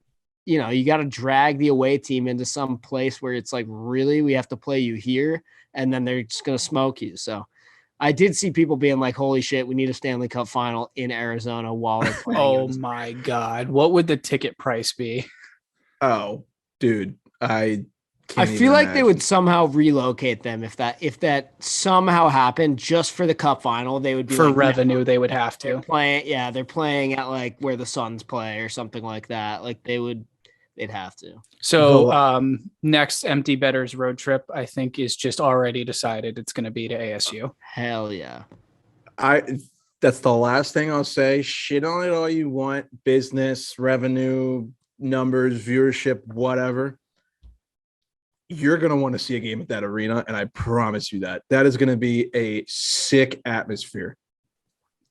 you know, you got to drag the away team into some place where it's like, really, we have to play you here. And then they're just going to smoke you. So I did see people being like, holy shit, we need a Stanley Cup final in Arizona while they're playing. Oh my God. What would the ticket price be? Oh, dude, I feel like they would somehow relocate them if that somehow happened just for the cup final. They would be for like, revenue. No, they would have to they're playing at like where the Suns play or something like that. Like they'd have to. So next Empty Betters road trip, I think, is just already decided. It's going to be to ASU. Hell yeah. That's the last thing I'll say. Shit on it all you want. Business, revenue, numbers, viewership, whatever. You're going to want to see a game at that arena, and I promise you that is going to be a sick atmosphere.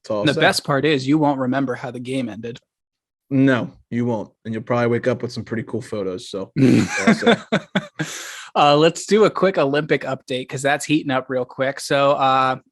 The best part is you won't remember how the game ended. No, you won't, and you'll probably wake up with some pretty cool photos. So let's do a quick Olympic update because that's heating up real quick. So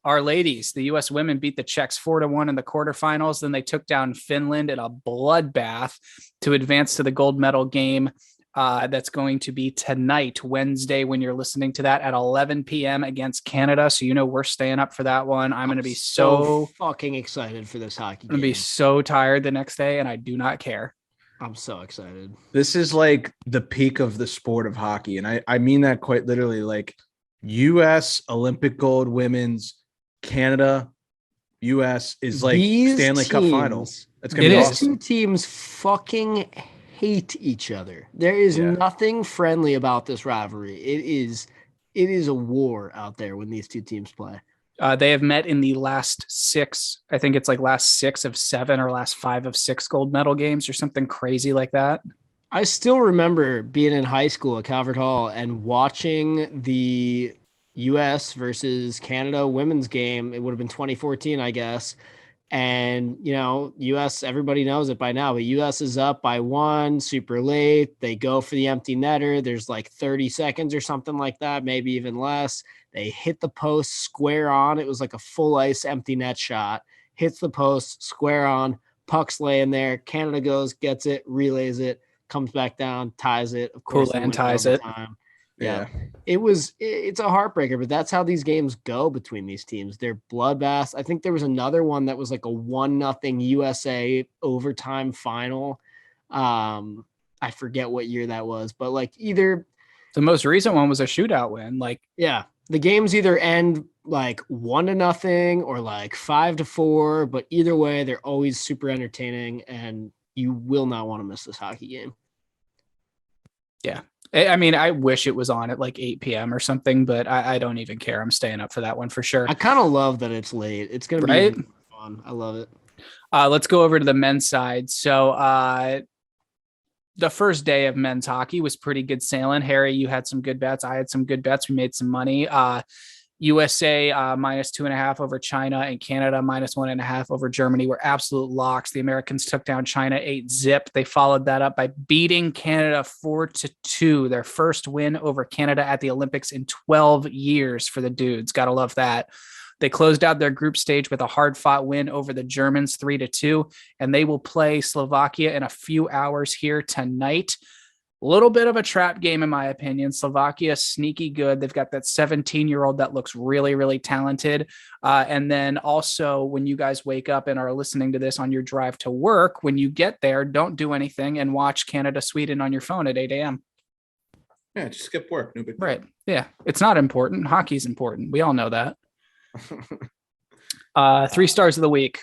our ladies, the U.S. women beat the Czechs 4-1 in the quarterfinals. Then they took down Finland in a bloodbath to advance to the gold medal game. That's going to be tonight, Wednesday, when you're listening to that at 11 p.m. against Canada. So, you know, we're staying up for that one. I'm going to be so fucking excited for this hockey game. I'm going to be so tired the next day, and I do not care. I'm so excited. This is like the peak of the sport of hockey. And I mean that quite literally. Like U.S. Olympic gold women's, Canada, U.S. is like Stanley Cup finals. That's going to be awesome. These two teams fucking hate each other. There is nothing friendly about this rivalry. It is a war out there when these two teams play. They have met in the last 6. I think it's like last 6 of 7 or last 5 of 6 gold medal games or something crazy like that. I still remember being in high school at Calvert Hall and watching the U.S. versus Canada women's game. It would have been 2014, I guess. And, you know, U.S., everybody knows it by now, but U.S. is up by 1, super late. They go for the empty netter. There's like 30 seconds or something like that, maybe even less. They hit the post square on. It was like a full ice empty net shot. Hits the post square on. Puck's laying there. Canada goes, gets it, relays it, comes back down, ties it. Of course, and ties it. Yeah. It's a heartbreaker, but that's how these games go between these teams. They're bloodbaths. I think there was another one that was like a 1-0 USA overtime final. I forget what year that was, but like either The most recent one was a shootout win. Like, Yeah, the games either end like 1-0 or like 5-4, but either way, they're always super entertaining, and you will not want to miss this hockey game. yeah. I mean, I wish it was on at like 8 p.m. or something, but I don't even care. I'm staying up for that one for sure. I kind of love that it's late. It's going to be Right? even more fun. I love it. Let's go over to the men's side. So the first day of men's hockey was pretty good sailing. Harry, you had some good bets. I had some good bets. We made some money. USA -2.5 over China, and Canada -1.5 over Germany were absolute locks. The Americans took down China 8-0. They followed that up by beating Canada 4-2, their first win over Canada at the Olympics in 12 years for the dudes. Gotta love that. They closed out their group stage with a hard-fought win over the Germans 3-2, and they will play Slovakia in a few hours here tonight. A little bit of a trap game, in my opinion. Slovakia, sneaky good. They've got that 17-year-old that looks really, really talented. And then also, when you guys wake up and are listening to this on your drive to work, when you get there, don't do anything and watch Canada, Sweden on your phone at 8 a.m. Yeah, just skip work. No big deal. Right. Yeah. It's not important. Hockey's important. We all know that. 3 stars of the week.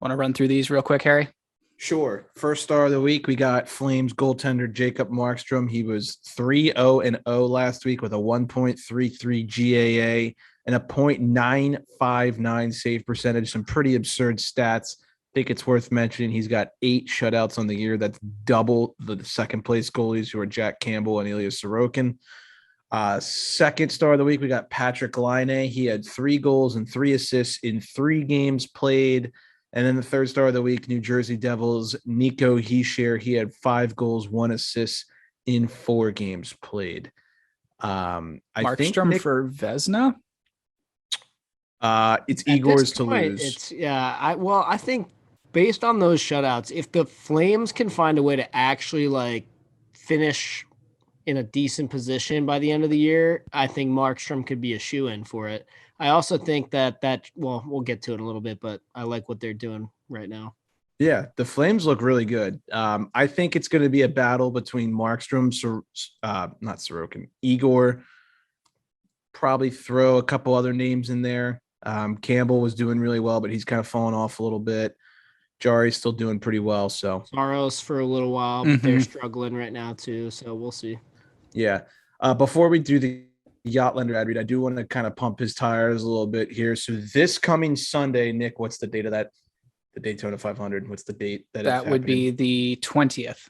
Want to run through these real quick, Harry? Sure. First star of the week, we got Flames goaltender Jacob Markstrom. He was 3-0-0 last week with a 1.33 GAA and a .959 save percentage. Some pretty absurd stats. I think it's worth mentioning he's got 8 shutouts on the year. That's double the second place goalies, who are Jack Campbell and Ilya Sorokin. Second star of the week, we got Patrick Laine. He had 3 goals and 3 assists in 3 games played. And then the third star of the week, New Jersey Devils, Nico Hischier. He had 5 goals, 1 assist in 4 games played. Markstrom for Vezina? It's Igor's to lose. It's I think based on those shutouts, if the Flames can find a way to actually like finish in a decent position by the end of the year, I think Markstrom could be a shoo-in for it. I also think that we'll get to it in a little bit, but I like what they're doing right now. Yeah, the Flames look really good. I think it's going to be a battle between Markstrom, not Sorokin, Igor. Probably throw a couple other names in there. Campbell was doing really well, but he's kind of fallen off a little bit. Jari's still doing pretty well. So Saros for a little while, but they're struggling right now too. So we'll see. Yeah. Before we do the Yachtlander ad read, I do want to kind of pump his tires a little bit here. So this coming Sunday, Nick, what's the date of that? The Daytona 500. What's the date that would be the 20th?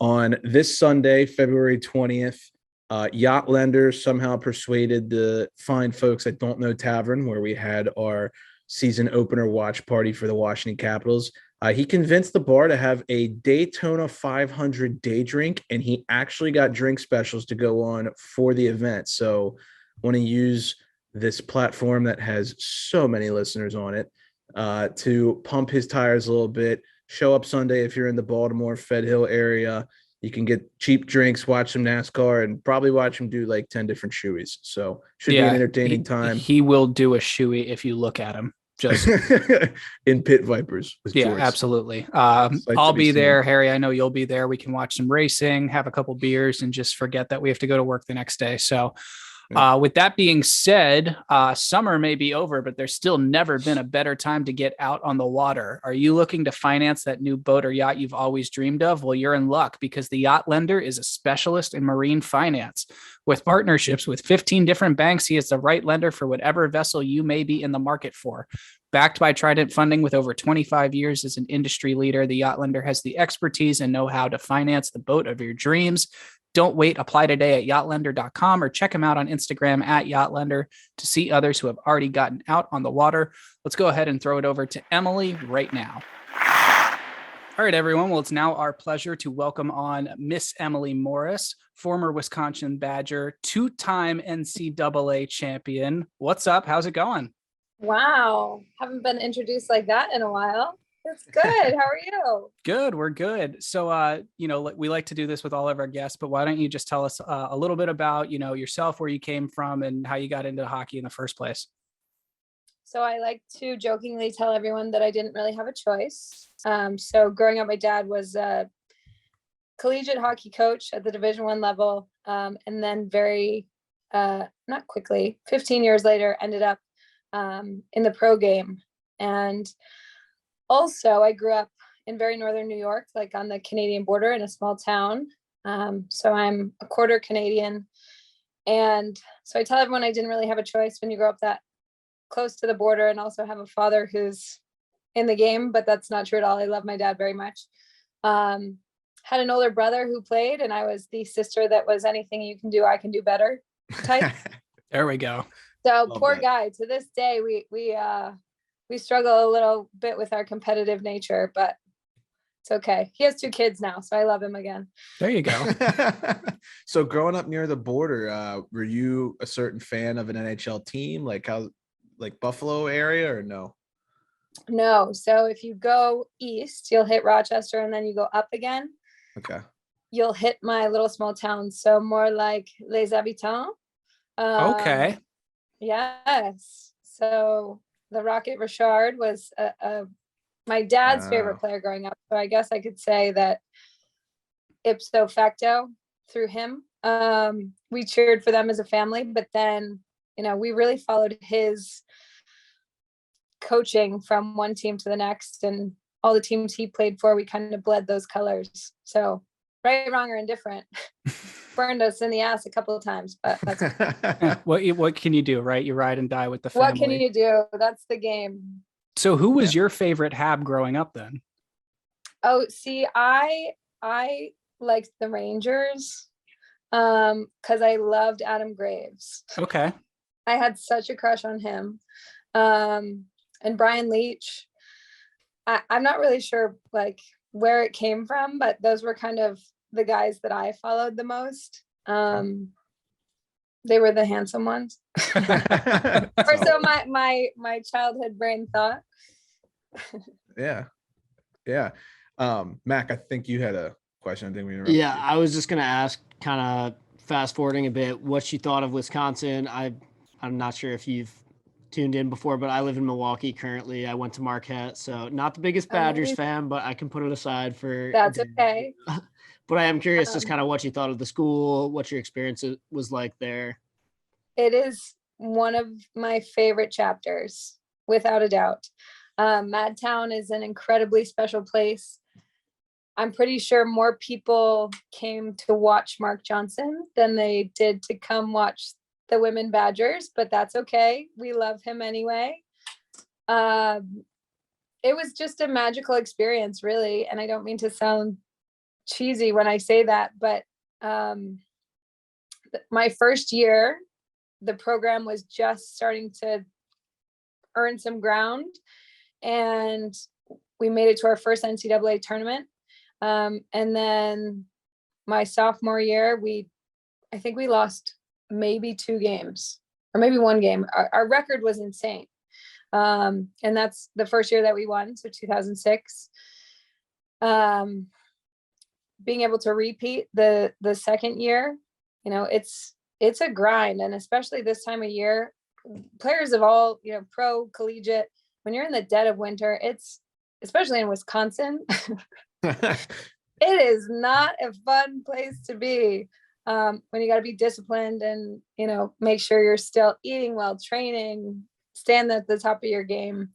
On this Sunday, February 20th, Yachtlander somehow persuaded the fine folks at Don't Know Tavern, where we had our season opener watch party for the Washington Capitals. He convinced the bar to have a Daytona 500 day drink, and he actually got drink specials to go on for the event. So I want to use this platform that has so many listeners on it to pump his tires a little bit. Show up Sunday if you're in the Baltimore, Fed Hill area. You can get cheap drinks, watch some NASCAR, and probably watch him do like 10 different shoeys. So should be an entertaining time. He will do a shoey if you look at him. Just in Pit Vipers. Yeah, Jorts. Absolutely. I'll be there. Harry, I know you'll be there. We can watch some racing, have a couple beers, and just forget that we have to go to work the next day. So with that being said, summer may be over, but there's still never been a better time to get out on the water. Are you looking to finance that new boat or yacht you've always dreamed of? Well, you're in luck, because the Yacht Lender is a specialist in marine finance. With partnerships with 15 different banks, he is the right lender for whatever vessel you may be in the market for. Backed by Trident Funding with over 25 years as an industry leader, the Yacht Lender has the expertise and know-how to finance the boat of your dreams. Don't wait. Apply today at yachtlender.com or check him out on Instagram at yachtlender to see others who have already gotten out on the water. Let's go ahead and throw it over to Emily right now. All right, everyone. Well, it's now our pleasure to welcome on Miss Emily Morris, former Wisconsin Badger, 2-time NCAA champion. What's up? How's it going? Wow. Haven't been introduced like that in a while. It's good. How are you? Good. We're good. So, we like to do this with all of our guests, but why don't you just tell us a little bit about, yourself, where you came from and how you got into hockey in the first place? So I like to jokingly tell everyone that I didn't really have a choice. So growing up, my dad was collegiate hockey coach at the Division I level, and then not quickly, 15 years later, ended up in the pro game. And also, I grew up in very northern New York, like on the Canadian border in a small town. So I'm a quarter Canadian. And so I tell everyone I didn't really have a choice when you grow up that close to the border and also have a father who's in the game, but that's not true at all. I love my dad very much. Had an older brother who played, and I was the sister that was anything you can do, I can do better type. There we go. So Love poor that. guy. To this day, we struggle a little bit with our competitive nature, but it's okay. He has 2 kids now, so I love him again. There you go. So growing up near the border, were you a certain fan of an NHL team, like Buffalo area, or no? No. So if you go east, you'll hit Rochester, and then you go up again, Okay. you'll hit my little small town. So more like Les Habitants. Okay. Yes. So the Rocket Richard was my dad's favorite player growing up. So I guess I could say that ipso facto through him. We cheered for them as a family, but then, we really followed his coaching from one team to the next, and all the teams he played for, we kind of bled those colors. So right, wrong, or indifferent, burned us in the ass a couple of times, but that's What can you do, right? You ride and die with the family. what can you do? That's the game. So who was your favorite Hab growing up then? Oh, see, I liked the Rangers because I loved Adam Graves. Okay. I had such a crush on him. And Brian Leach. I'm not really sure like where it came from, but those were kind of the guys that I followed the most. They were the handsome ones. Or so my childhood brain thought. Yeah. Mac, I think you had a question. I think we interrupted Yeah, you. I was just gonna ask, kind of fast forwarding a bit, what you thought of Wisconsin. I'm not sure if you've tuned in before, but I live in Milwaukee currently. I went to Marquette, so not the biggest Badgers fan, but I can put it aside for That's okay. But I am curious just kind of what you thought of the school, what your experience was like there. It is one of my favorite chapters, without a doubt. Madtown is an incredibly special place. I'm pretty sure more people came to watch Mark Johnson than they did to come watch the women Badgers, but that's okay. We love him anyway. It was just a magical experience, really. And I don't mean to sound cheesy when I say that, but my first year, the program was just starting to earn some ground, and we made it to our first NCAA tournament. And then my sophomore year, I think we lost maybe 2 games or maybe 1 game. Our record was insane. And that's the first year that we won. So 2006, being able to repeat the second year, it's a grind. And especially this time of year, players of all, pro, collegiate, when you're in the dead of winter, it's, especially in Wisconsin, it is not a fun place to be. When you got to be disciplined and, make sure you're still eating well, training, stand at the top of your game.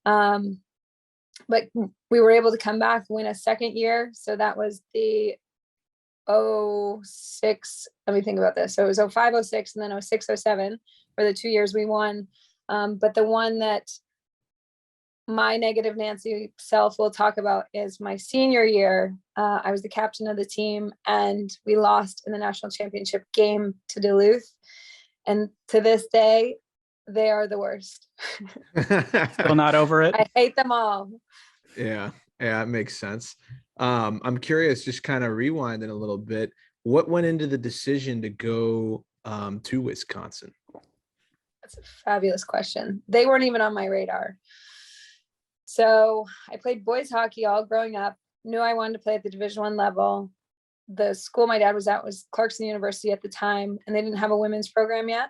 But we were able to come back, win a second year. So that was the 06. Let me think about this. So it was 05, 06, and then 06, 07 for the 2 years we won. But the one that my negative Nancy self will talk about is my senior year. I was the captain of the team, and we lost in the national championship game to Duluth. And to this day, they are the worst. Still not over it. I hate them all. Yeah, it makes sense. I'm curious, just kind of rewinding a little bit. What went into the decision to go to Wisconsin? That's a fabulous question. They weren't even on my radar. So I played boys hockey all growing up, knew I wanted to play at the Division I level. The school my dad was at was Clarkson University at the time, and they didn't have a women's program yet.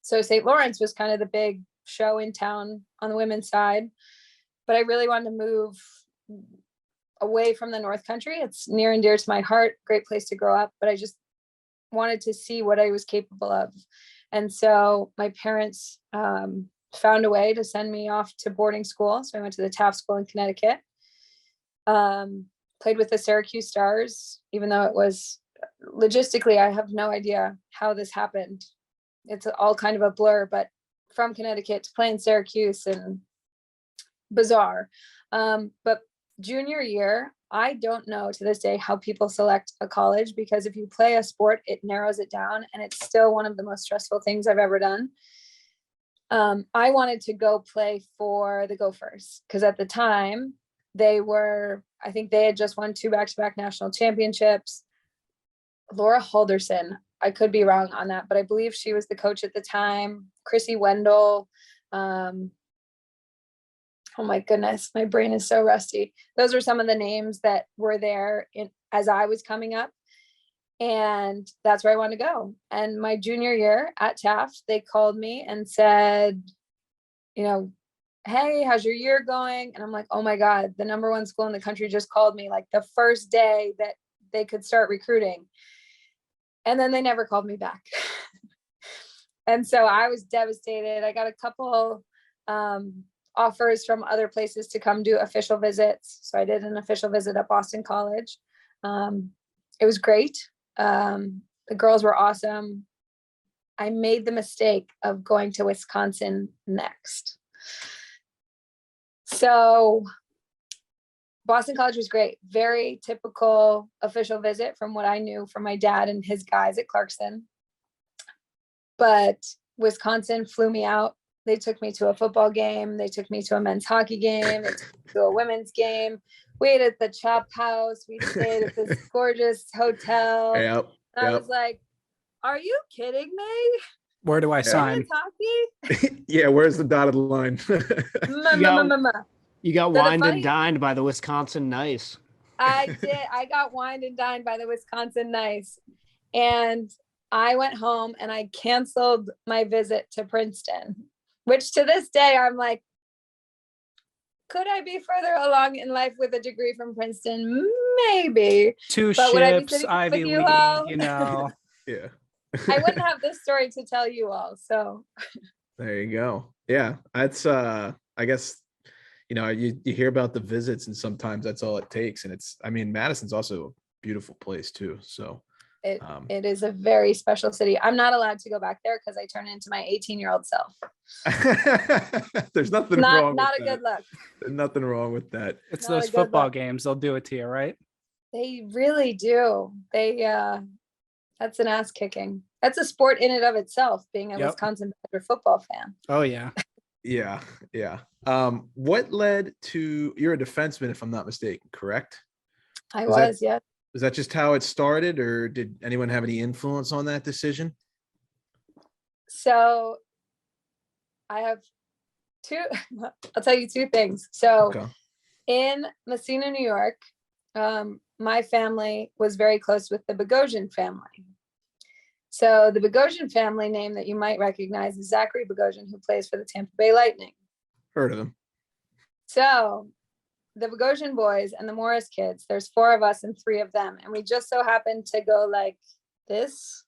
So St. Lawrence was kind of the big show in town on the women's side, but I really wanted to move away from the North Country. It's near and dear to my heart, great place to grow up, but I just wanted to see what I was capable of. And so my parents found a way to send me off to boarding school. So I went to the Taft School in Connecticut, played with the Syracuse Stars, even though it was logistically, I have no idea how this happened. It's all kind of a blur, but from Connecticut to play in Syracuse and bizarre. But junior year, I don't know to this day how people select a college, because if you play a sport, it narrows it down, and it's still one of the most stressful things I've ever done. I wanted to go play for the Gophers because at the time I think they had just won 2 back-to-back national championships. Laura Halderson, I could be wrong on that, but I believe she was the coach at the time. Chrissy Wendell. Oh my goodness, my brain is so rusty. Those are some of the names that were there as I was coming up. And that's where I wanted to go. And my junior year at Taft, they called me and said, hey, how's your year going? And I'm like, oh my God, the number 1 school in the country just called me like the first day that they could start recruiting. And then they never called me back. And so I was devastated. I got a couple offers from other places to come do official visits. So I did an official visit at Boston College. It was great. The girls were awesome. I made the mistake of going to Wisconsin next. So Boston College was great. Very typical official visit from what I knew from my dad and his guys at Clarkson. But Wisconsin flew me out. They took me to a football game. They took me to a men's hockey game. They took me to a women's game. We ate at the Chop House. We stayed at this gorgeous hotel. Yep. I was like, are you kidding me? Where do I sign? Women's hockey? Yeah, where's the dotted line? You got wined and dined by the Wisconsin Nice. I did. I got wined and dined by the Wisconsin Nice. And I went home and I canceled my visit to Princeton, which to this day, I'm like, could I be further along in life with a degree from Princeton? Maybe. 2 But would I be ships, sitting Ivy with you League, all? Yeah. I wouldn't have this story to tell you all. So There you go. Yeah. That's I guess, you hear about the visits and sometimes that's all it takes. And Madison's also a beautiful place too. So it is a very special city. I'm not allowed to go back there because I turn into my 18-year-old self. There's nothing wrong. Not with a good look. There's nothing wrong with that. It's Not those a good football look. games. They'll do it to you, right? They really do. That's an ass kicking. That's a sport in and of itself, being a Wisconsin Badger football fan. Oh yeah. Yeah. Yeah. What led to, you're a defenseman, if I'm not mistaken, correct? I was, yeah. Was that just how it started, or did anyone have any influence on that decision? So I have I'll tell you 2 things. So in Messina, New York, my family was very close with the Bogosian family. So the Bogosian family name that you might recognize is Zachary Bogosian, who plays for the Tampa Bay Lightning. Heard of him. So the Bogosian boys and the Morris kids, there's 4 of us and 3 of them. And we just so happened to go like this.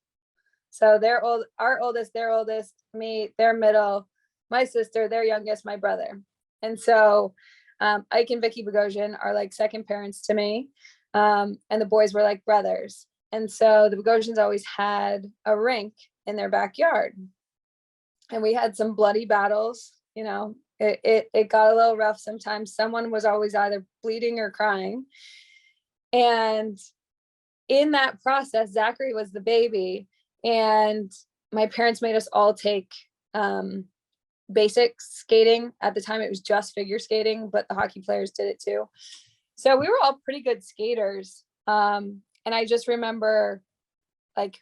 So they're old, our oldest, their oldest, me, their middle, my sister, their youngest, my brother. And so Ike and Vicky Bogosian are like second parents to me. And the boys were like brothers. And so the Bogosians always had a rink in their backyard. And we had some bloody battles, it got a little rough sometimes. Someone was always either bleeding or crying. And in that process, Zachary was the baby. And my parents made us all take basic skating. At the time, it was just figure skating, but the hockey players did it too. So we were all pretty good skaters. And I just remember like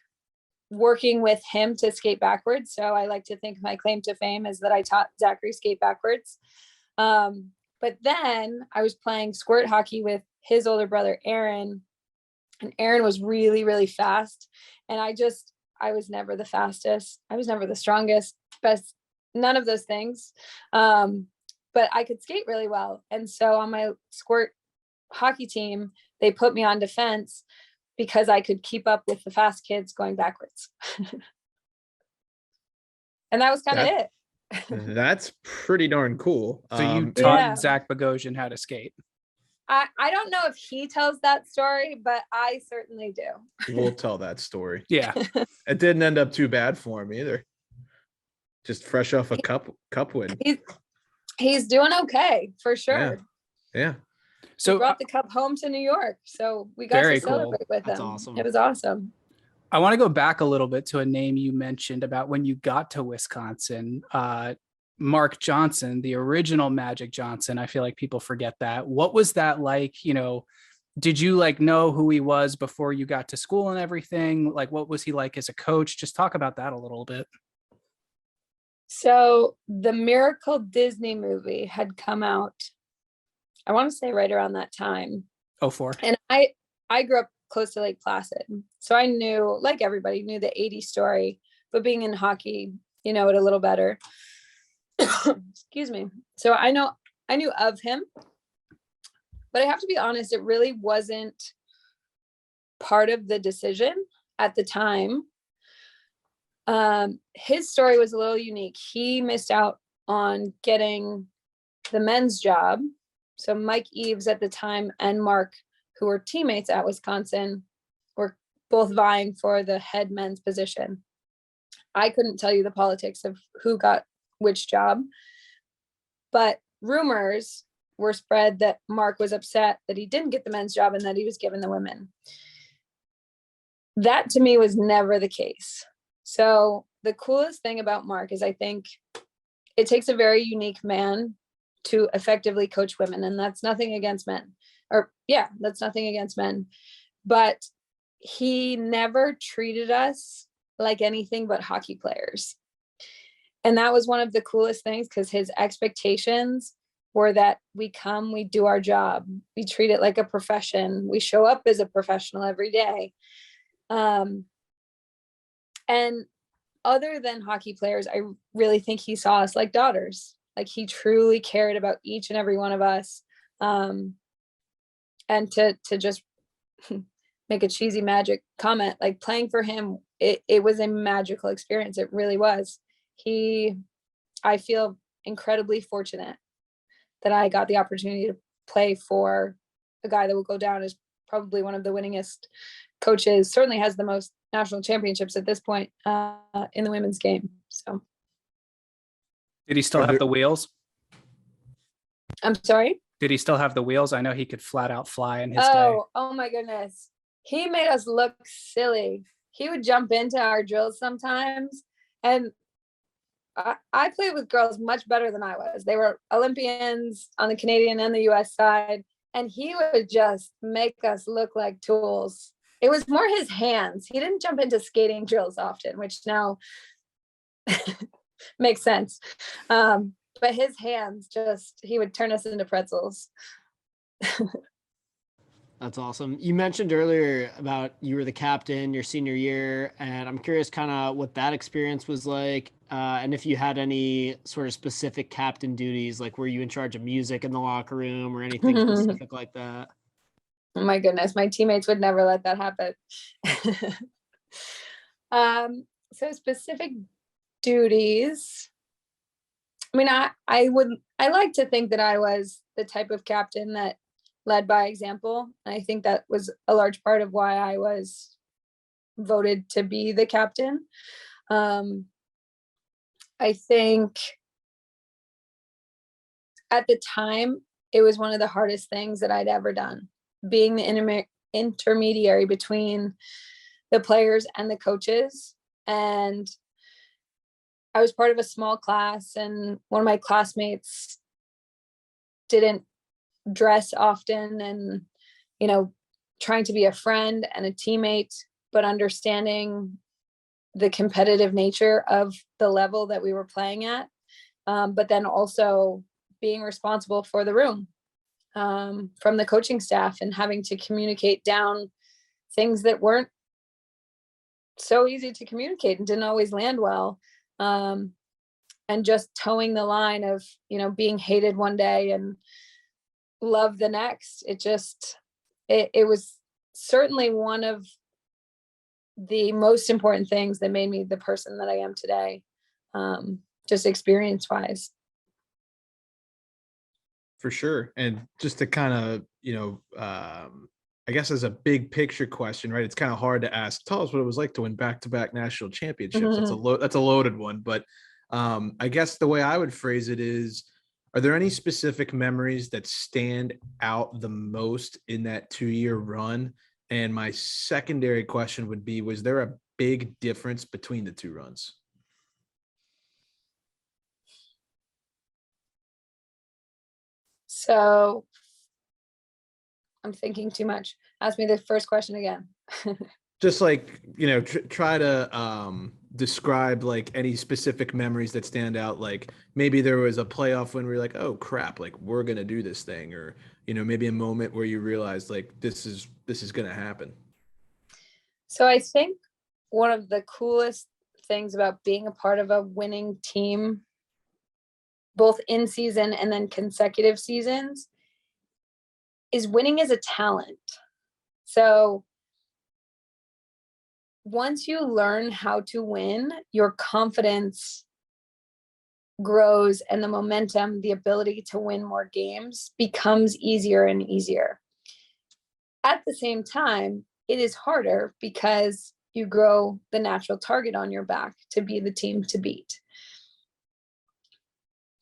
working with him to skate backwards. So I like to think my claim to fame is that I taught Zachary skate backwards. But then I was playing squirt hockey with his older brother, Aaron, and Aaron was really, really fast. And I was never the fastest. I was never the strongest, best, none of those things. But I could skate really well. And so on my squirt hockey team, they put me on defense because I could keep up with the fast kids going backwards. And that was kind of it. That's pretty darn cool. So you Yeah. taught Zach Bogosian how to skate. I don't know if he tells that story, but I certainly do. We'll tell that story. Yeah. It didn't end up too bad for him either. Just fresh off a cup win. He's doing okay for sure. Yeah. So he brought the cup home to New York, so we got Very to celebrate with That's him. awesome. It was awesome. I want to go back a little bit to a name you mentioned about when you got to Wisconsin. Mark Johnson, the original Magic Johnson. I feel like people forget that. What was that like? You know, did you like know who he was before you got to school and everything? Like, what was he like as a coach? Just talk about that a little bit. So the Miracle Disney movie had come out, I want to say right around that time. 04. And I grew up close to Lake Placid. So I knew, like everybody, knew the 80s story, but being in hockey, you know it a little better. Excuse me. So I knew of him, but I have to be honest, it really wasn't part of the decision at the time. His story was a little unique. He missed out on getting the men's job. So Mike Eves at the time and Mark, who were teammates at Wisconsin, were both vying for the head men's position. I couldn't tell you the politics of who got which job, but rumors were spread that Mark was upset that he didn't get the men's job and that he was given the women. That to me was never the case. So the coolest thing about Mark is I think it takes a very unique man to effectively coach women, and that's nothing against men. That's nothing against men, but he never treated us like anything but hockey players. And that was one of the coolest things, because his expectations were that we come, we do our job, we treat it like a profession, we show up as a professional every day. And other than hockey players, I really think he saw us like daughters. Like he truly cared about each and every one of us. And to just make a cheesy Magic comment, like playing for him, it was a magical experience. It really was. I feel incredibly fortunate that I got the opportunity to play for a guy that will go down as probably one of the winningest coaches, certainly has the most national championships at this point in the women's game. So. Did he still have the wheels? I'm sorry? Did he still have the wheels? I know he could flat out fly in his day. Oh my goodness. He made us look silly. He would jump into our drills sometimes. And I played with girls much better than I was. They were Olympians on the Canadian and the US side. And he would just make us look like tools. It was more his hands. He didn't jump into skating drills often, which now makes sense. But his hands he would turn us into pretzels. That's awesome. You mentioned earlier about you were the captain your senior year, and I'm curious kind of what that experience was like, and if you had any sort of specific captain duties, like were you in charge of music in the locker room or anything specific like that? Oh my goodness, my teammates would never let that happen. So specific duties. I mean, I like to think that I was the type of captain that led by example. And I think that was a large part of why I was voted to be the captain. I think at the time, it was one of the hardest things that I'd ever done, being the intermediary between the players and the coaches. And I was part of a small class, and one of my classmates didn't dress often, and, you know, trying to be a friend and a teammate, but understanding the competitive nature of the level that we were playing at. But then also being responsible for the room from the coaching staff, and having to communicate down things that weren't so easy to communicate and didn't always land well. And just towing the line of, you know, being hated one day and love the next. It was certainly one of the most important things that made me the person that I am today, just experience wise. For sure. And just to kind of, I guess as a big picture question, right? It's kind of hard to ask. Tell us what it was like to win back-to-back national championships. That's a loaded one. But I guess the way I would phrase it is, are there any specific memories that stand out the most in that 2-year run? And my secondary question would be, was there a big difference between the two runs? So I'm thinking too much. Ask me the first question again. Just like, try to describe like any specific memories that stand out. Like maybe there was a playoff when we were like, oh crap, like we're going to do this thing, or, maybe a moment where you realized like, this is going to happen. So I think one of the coolest things about being a part of a winning team, both in season and then consecutive seasons, is winning is a talent. So once you learn how to win, your confidence grows and the momentum, the ability to win more games becomes easier and easier. At the same time, it is harder because you grow the natural target on your back to be the team to beat.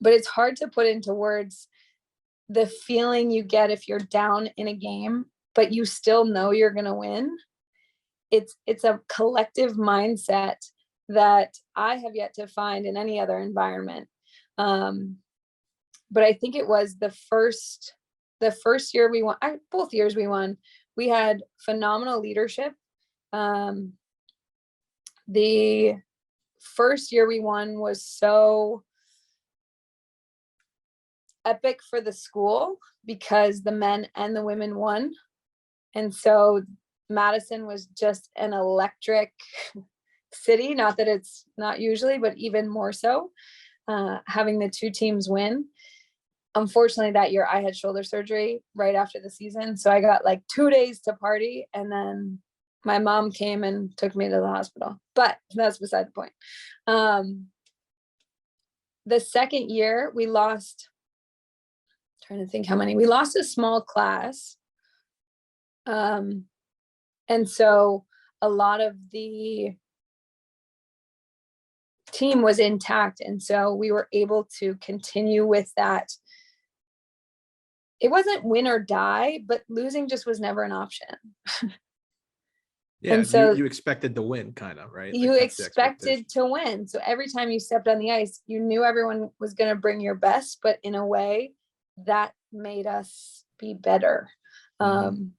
But it's hard to put into words the feeling you get if you're down in a game, but you still know you're going to win. It's a collective mindset that I have yet to find in any other environment. But I think it was the first year we won, both years we won, we had phenomenal leadership. The first year we won was so epic for the school because the men and the women won. And so Madison was just an electric city. Not that it's not usually, but even more so, having the two teams win. Unfortunately, that year I had shoulder surgery right after the season. So I got like 2 days to party. And then my mom came and took me to the hospital. But that's beside the point. The second year we lost, trying to think how many, we lost a small class. And so a lot of the team was intact. And so we were able to continue with that. It wasn't win or die, but losing just was never an option. Yeah, and so you expected to win, kind of, right? You expected to win. So every time you stepped on the ice, you knew everyone was going to bring your best, but in a way that made us be better. The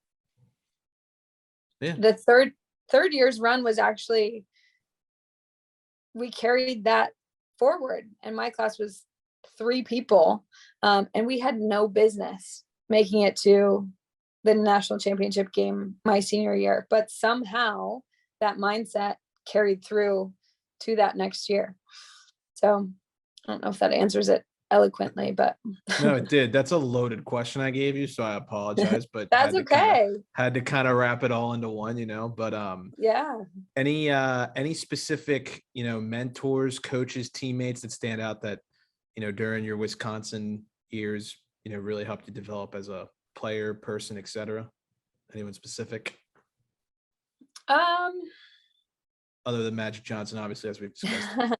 third year's run was actually, we carried that forward, and my class was 3 people, and we had no business making it to the national championship game my senior year, but somehow that mindset carried through to that next year. So I don't know if that answers it eloquently, but no, it did. That's a loaded question I gave you, so I apologize, but that's okay. Had to kind of wrap it all into one, but yeah. Any specific, mentors, coaches, teammates that stand out that, during your Wisconsin years, really helped you develop as a player, person, etc.? Anyone specific? Other than Magic Johnson, obviously, as we've discussed.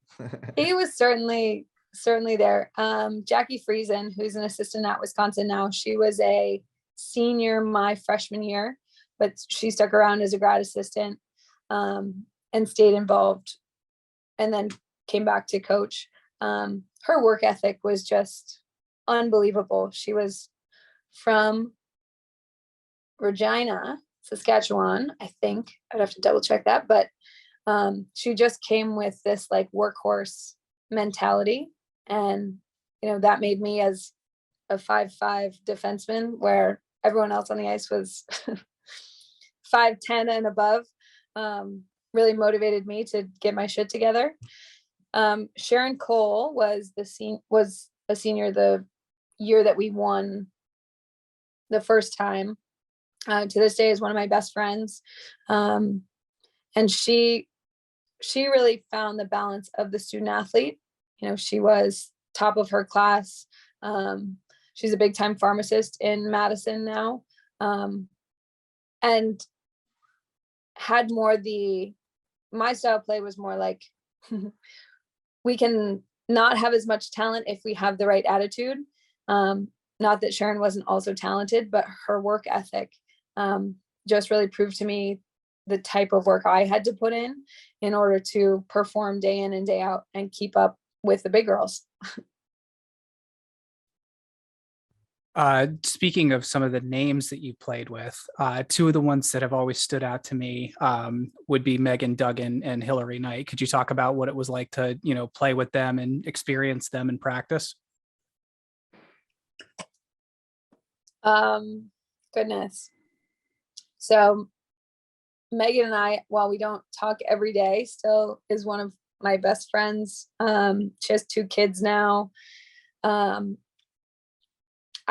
He was certainly there. Jackie Friesen, who's an assistant at Wisconsin now, she was a senior my freshman year, but she stuck around as a grad assistant, and stayed involved, and then came back to coach. Her work ethic was just unbelievable. She was from Regina, Saskatchewan, I think. I'd have to double check that, but she just came with this like workhorse mentality, and that made me, as a 5'5" defenseman, where everyone else on the ice was 5'10" and above, really motivated me to get my shit together. Sharon Cole was a senior the year that we won the first time. To this day is one of my best friends. And she really found the balance of the student athlete. She was top of her class. She's a big time pharmacist in Madison now. And had more my style of play was more like, we can not have as much talent if we have the right attitude. Not that Sharon wasn't also talented, but her work ethic just really proved to me the type of work I had to put in order to perform day in and day out and keep up with the big girls. Speaking of some of the names that you played with, two of the ones that have always stood out to me would be Megan Duggan and Hillary Knight. Could you talk about what it was like to, play with them and experience them in practice? Goodness. So Megan and I, while we don't talk every day, still is one of my best friends. She has 2 kids now.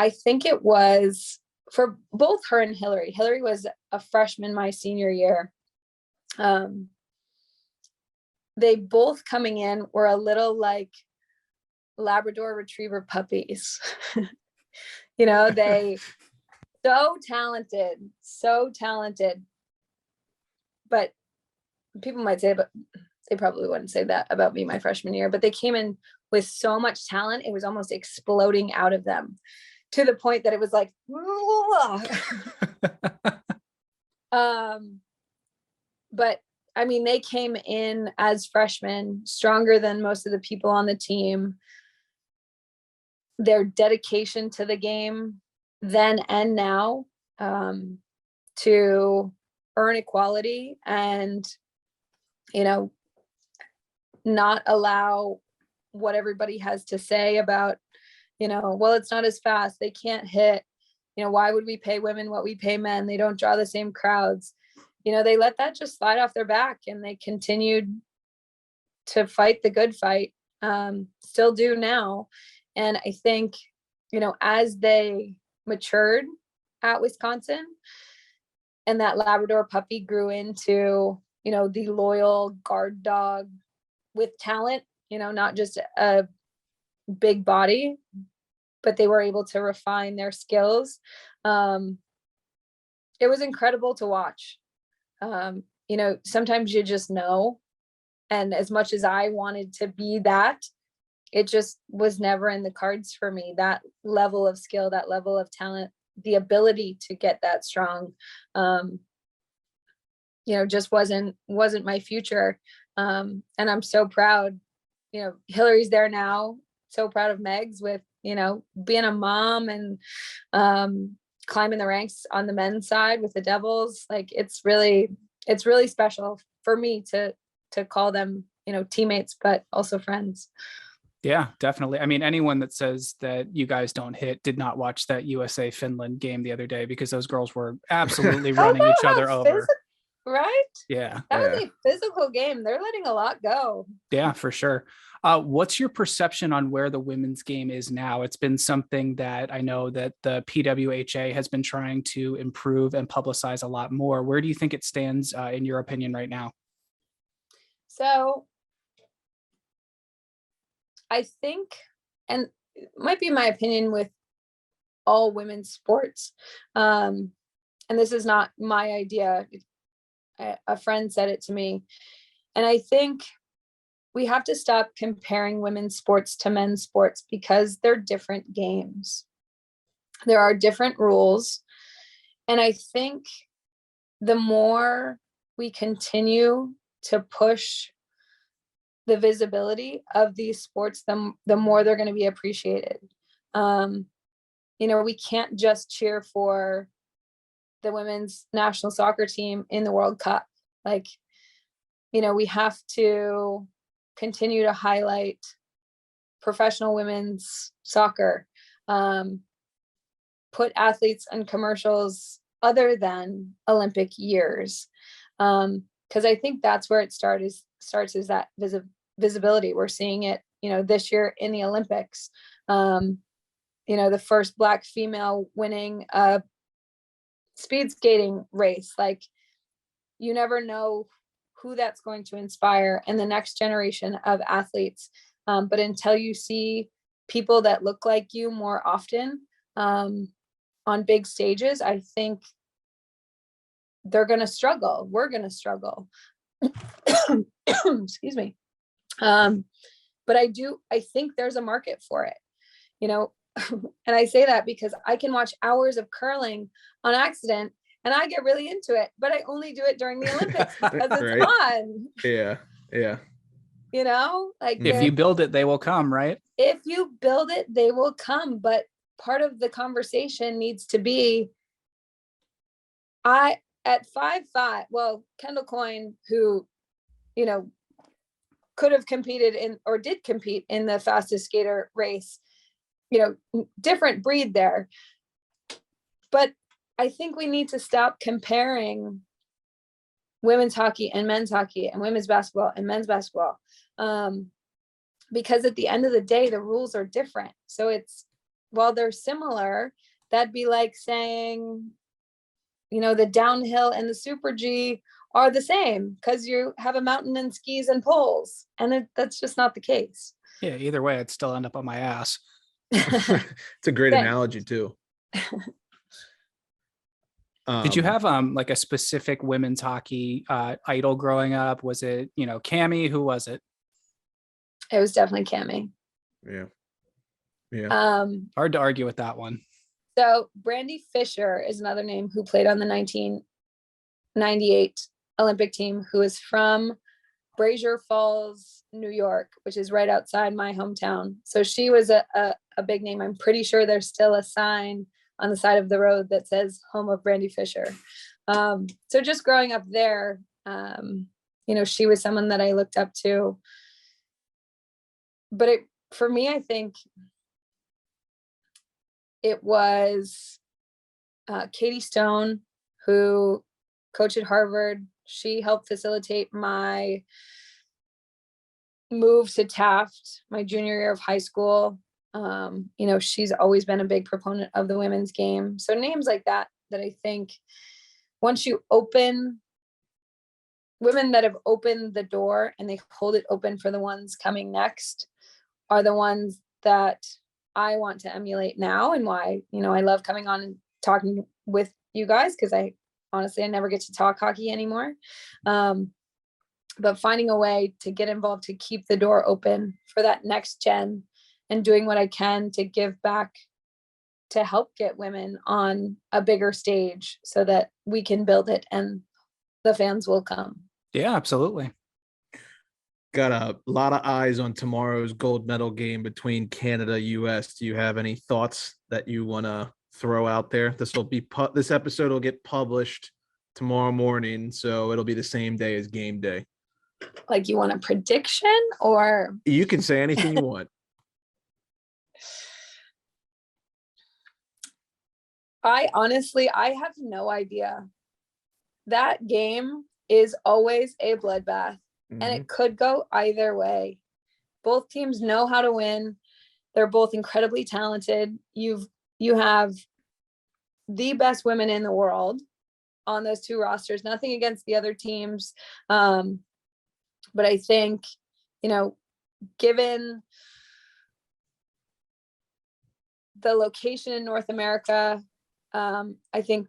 I think it was for both her and Hillary. Hillary was a freshman my senior year. They both coming in were a little like Labrador Retriever puppies. They so talented. But people might say, but they probably wouldn't say that about me my freshman year. But they came in with so much talent, it was almost exploding out of them, to the point that it was like, but I mean, they came in as freshmen, stronger than most of the people on the team. Their dedication to the game then and now, to earn equality and, not allow what everybody has to say about, well, it's not as fast, they can't hit, why would we pay women what we pay men? They don't draw the same crowds. They let that just slide off their back, and they continued to fight the good fight, still do now. And I think, as they matured at Wisconsin and that Labrador puppy grew into, the loyal guard dog with talent, not just a big body, but they were able to refine their skills. It was incredible to watch. Sometimes you just know. And as much as I wanted to be that, it just was never in the cards for me. That level of skill, that level of talent, the ability to get that strong, just wasn't my future. And I'm so proud, Hillary's there now. So proud of Megs with, being a mom and climbing the ranks on the men's side with the Devils. Like, it's really special for me to call them, teammates, but also friends. Yeah, definitely. I mean, anyone that says that you guys don't hit did not watch that USA Finland game the other day, because those girls were absolutely running each other over. Right? Yeah. That was a physical game. They're letting a lot go. Yeah, for sure. What's your perception on where the women's game is now? It's been something that I know that the PWHA has been trying to improve and publicize a lot more. Where do you think it stands, in your opinion, right now? So I think, and it might be my opinion with all women's sports, and this is not my idea. A friend said it to me, and I think we have to stop comparing women's sports to men's sports, because they're different games. There are different rules. And I think the more we continue to push the visibility of these sports, the more they're going to be appreciated. We can't just cheer for the women's national soccer team in the World Cup. We have to continue to highlight professional women's soccer, put athletes in commercials other than Olympic years. Because I think that's where it starts is that visibility. We're seeing it, this year in the Olympics. the first Black female winning a speed skating race. Like, you never know who that's going to inspire in the next generation of athletes. But until you see people that look like you more often on big stages, I think they're going to struggle. We're going to struggle. Excuse me. But I think there's a market for it, and I say that because I can watch hours of curling on accident and I get really into it, but I only do it during the Olympics because it's Right. fun. Yeah. Like, If you build it, they will come, right? if you build it, they will come. But part of the conversation needs to be, at 5'5", well, Kendall Coyne, who, could have competed in, or did compete in the fastest skater race, different breed there. But I think we need to stop comparing women's hockey and men's hockey and women's basketball and men's basketball. Because at the end of the day, the rules are different. So while they're similar, that'd be like saying, the downhill and the super G are the same because you have a mountain and skis and poles. And that's just not the case. Yeah, either way, I'd still end up on my ass. It's a great Thanks. analogy too. Did you have like a specific women's hockey idol growing up? Was it, Cammie? Who was it? It was definitely Cammie. Yeah. Hard to argue with that one. So Brandy Fisher is another name who played on the 1998 Olympic team, who is from Brazier Falls, New York, which is right outside my hometown. So she was a big name. I'm pretty sure there's still a sign on the side of the road that says home of Brandy Fisher. So just growing up there, she was someone that I looked up to. But for me, I think it was Katie Stone, who coached at Harvard. She helped facilitate my move to Taft my junior year of high school. She's always been a big proponent of the women's game. So names like that I think once you open, women that have opened the door and they hold it open for the ones coming next are the ones that I want to emulate now, and why, I love coming on and talking with you guys, because I never get to talk hockey anymore. But finding a way to get involved, to keep the door open for that next gen, and doing what I can to give back, to help get women on a bigger stage so that we can build it and the fans will come. Yeah, absolutely. Got a lot of eyes on tomorrow's gold medal game between Canada, US. Do you have any thoughts that you want to throw out there? This episode will get published tomorrow morning, so it'll be the same day as game day. Like, you want a prediction, or you can say anything you want? I have no idea. That game is always a bloodbath. And it could go either way. Both teams know how to win. They're both incredibly talented. You have the best women in the world on those two rosters. Nothing against the other teams. But I think, given the location in North America, I think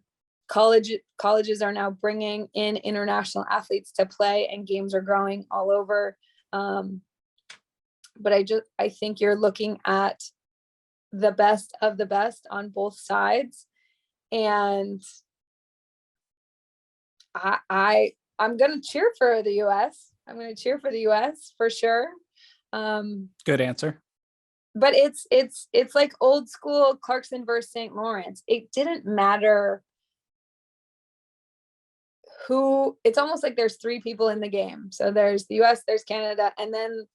colleges are now bringing in international athletes to play, and games are growing all over. But I think you're looking at the best of the best on both sides. And I'm going to cheer for the US. I'm going to cheer for the US for sure. Good answer. But it's like old school Clarkson versus St. Lawrence. It didn't matter who. It's almost like there's three people in the game. So there's the US, there's Canada, and then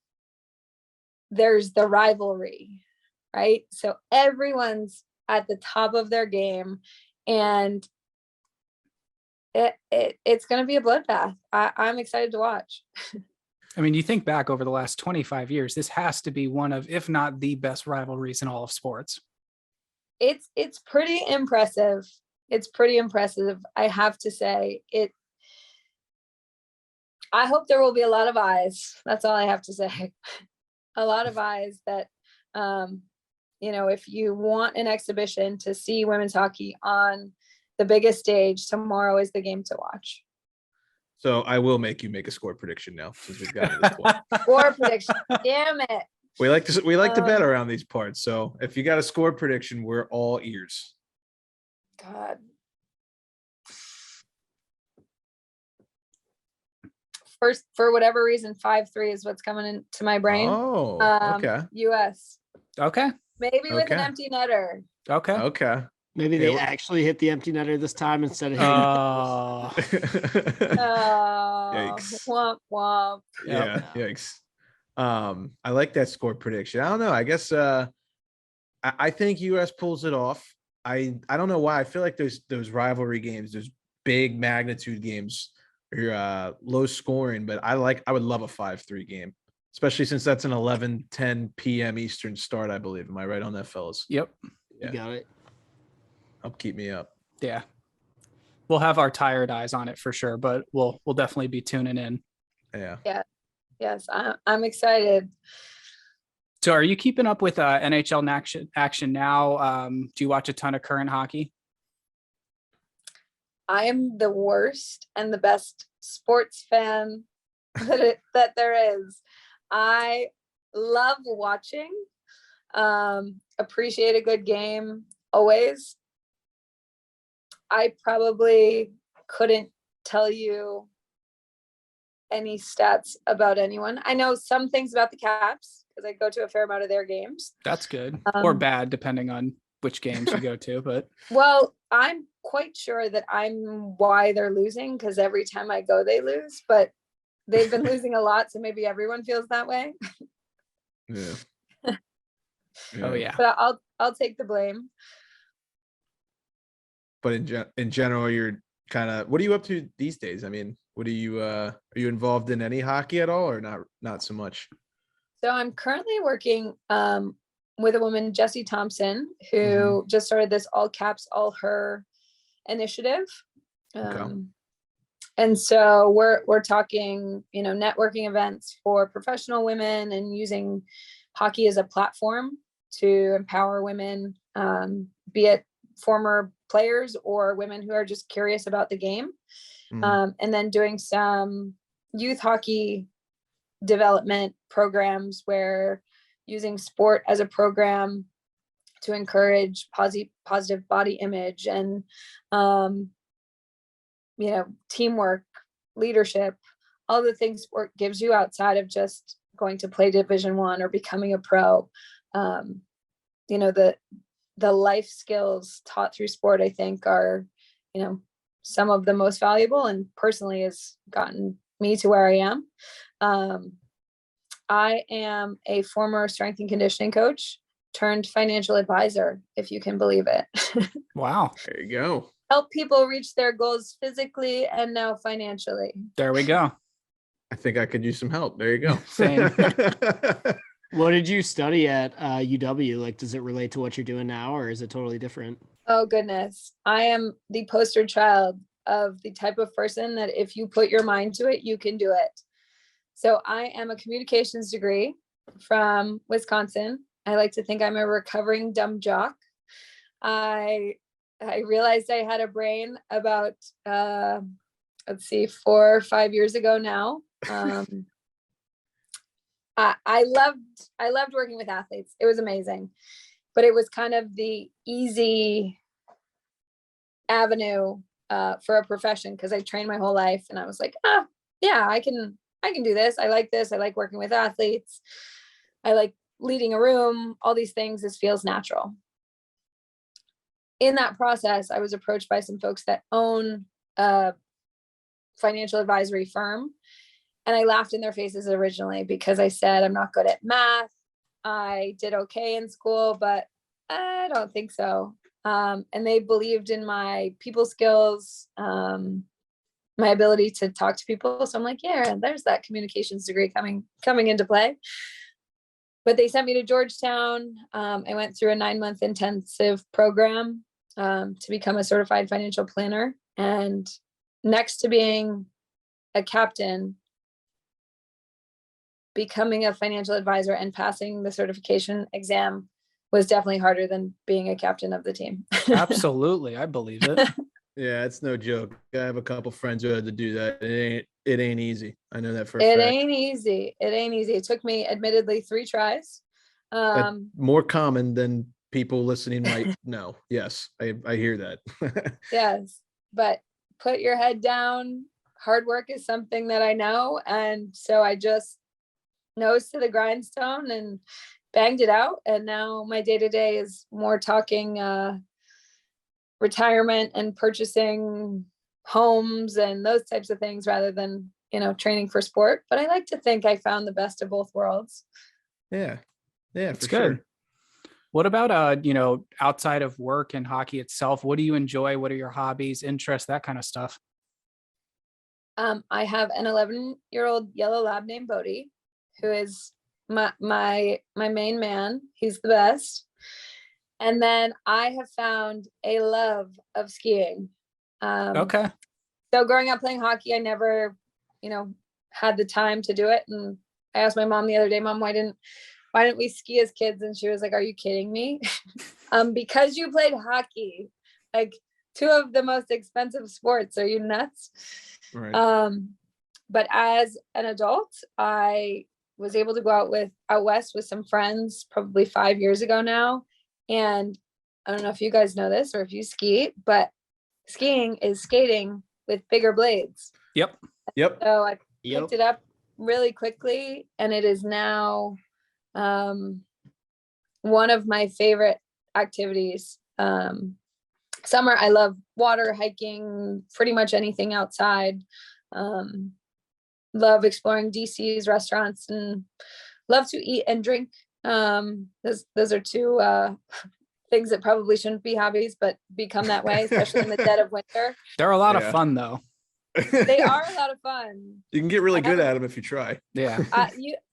there's the rivalry, right? So everyone's at the top of their game, and it's going to be a bloodbath. I'm excited to watch. I mean, you think back over the last 25 years, this has to be one of, if not the best rivalries in all of sports. It's pretty impressive. It's pretty impressive. I have to say it. I hope there will be a lot of eyes. That's all I have to say. A lot of eyes that, if you want an exhibition to see women's hockey on the biggest stage, tomorrow is the game to watch. So I will make you make a score prediction now, since we've gotten to this point. Score prediction. Damn it. We like to bet around these parts. So if you got a score prediction, we're all ears. God. First, for whatever reason, 5-3 is what's coming into my brain. Oh, okay. US. Okay. Maybe with an Okay. empty netter. Okay. Okay. Maybe they actually hit the empty netter this time instead of hitting. Oh, Yikes. Womp womp. Yeah. Yikes. I like that score prediction. I don't know. I guess I think US pulls it off. I don't know why. I feel like those rivalry games, those big magnitude games are low scoring, but I would love a 5-3 game, especially since that's an 11:10 p.m. Eastern start, I believe. Am I right on that, fellas? yep. Yeah. You got it. Help keep me up. Yeah. We'll have our tired eyes on it for sure, but we'll definitely be tuning in. Yeah. Yes, I'm excited. So are you keeping up with NHL action now? Do you watch a ton of current hockey? I am the worst and the best sports fan that there is. I love watching, appreciate a good game always. I probably couldn't tell you any stats about anyone. I know some things about the Caps because I go to a fair amount of their games. That's good or bad, depending on which games you go to. But well, I'm quite sure that I'm why they're losing because every time I go, they lose. But they've been losing a lot, so maybe everyone feels that way. Yeah. Oh yeah. But I'll take the blame. But in general, you're kind of, what are you up to these days? I mean, what are you involved in any hockey at all, or not so much? So I'm currently working with a woman, Jessie Thompson, who just started this all caps, all her initiative. Okay. And so we're talking, networking events for professional women and using hockey as a platform to empower women, be it former players or women who are just curious about the game. And then doing some youth hockey development programs where using sport as a program to encourage positive body image and, teamwork, leadership, all the things sport gives you outside of just going to play Division I or becoming a pro. The life skills taught through sport, I think, are, some of the most valuable and personally has gotten me to where I am. I am a former strength and conditioning coach turned financial advisor, if you can believe it. Wow. There you go. Help people reach their goals physically and now financially. There we go. I think I could use some help. There you go. Same. What did you study at UW? Like, does it relate to what you're doing now, or is it totally different? Oh, goodness. I am the poster child of the type of person that if you put your mind to it, you can do it. So I am a communications degree from Wisconsin. I like to think I'm a recovering dumb jock. I realized I had a brain about, 4 or 5 years ago now. I loved working with athletes. It was amazing, but it was kind of the easy avenue for a profession because I trained my whole life and I was like, yeah, I can do this. I like this. I like working with athletes. I like leading a room, all these things. This feels natural. In that process, I was approached by some folks that own a financial advisory firm. And I laughed in their faces originally because I said, I'm not good at math. I did okay in school, but I don't think so. And they believed in my people skills, my ability to talk to people. So I'm like, yeah, there's that communications degree coming into play. but they sent me to Georgetown. I went through a 9-month intensive program to become a certified financial planner. And next to being a captain, becoming a financial advisor and passing the certification exam was definitely harder than being a captain of the team. Absolutely. I believe it. Yeah, it's no joke. I have a couple friends who had to do that. It ain't easy. I know that for a It fact. ain't easy. It ain't easy. It took me admittedly 3 tries. That's more common than people listening might know. Yes, I hear that. Yes, but put your head down. Hard work is something that I know. And so I just nose to the grindstone and banged it out. And now my day-to-day is more talking retirement and purchasing homes and those types of things rather than, training for sport. But I like to think I found the best of both worlds. Yeah, It's for good. sure. What about, outside of work and hockey itself, what do you enjoy? What are your hobbies, interests, that kind of stuff? I have an 11-year-old yellow lab named Bodhi, who is my main man. He's the best. And then I have found a love of skiing. Okay. So growing up playing hockey, I never, had the time to do it. And I asked my mom the other day, Mom, why didn't we ski as kids? And she was like, are you kidding me? Because you played hockey, like 2 of the most expensive sports. Are you nuts? Right. But as an adult, I was able to go out west with some friends probably 5 years ago now. And I don't know if you guys know this or if you ski, but skiing is skating with bigger blades. Yep. So I picked it up really quickly, and it is now one of my favorite activities. Summer, I love water, hiking, pretty much anything outside. Love exploring DC's restaurants and love to eat and drink. Those are 2 things that probably shouldn't be hobbies, but become that way, especially in the dead of winter. They're a lot of fun, though. They are a lot of fun. You can get really good at them if you try. Yeah.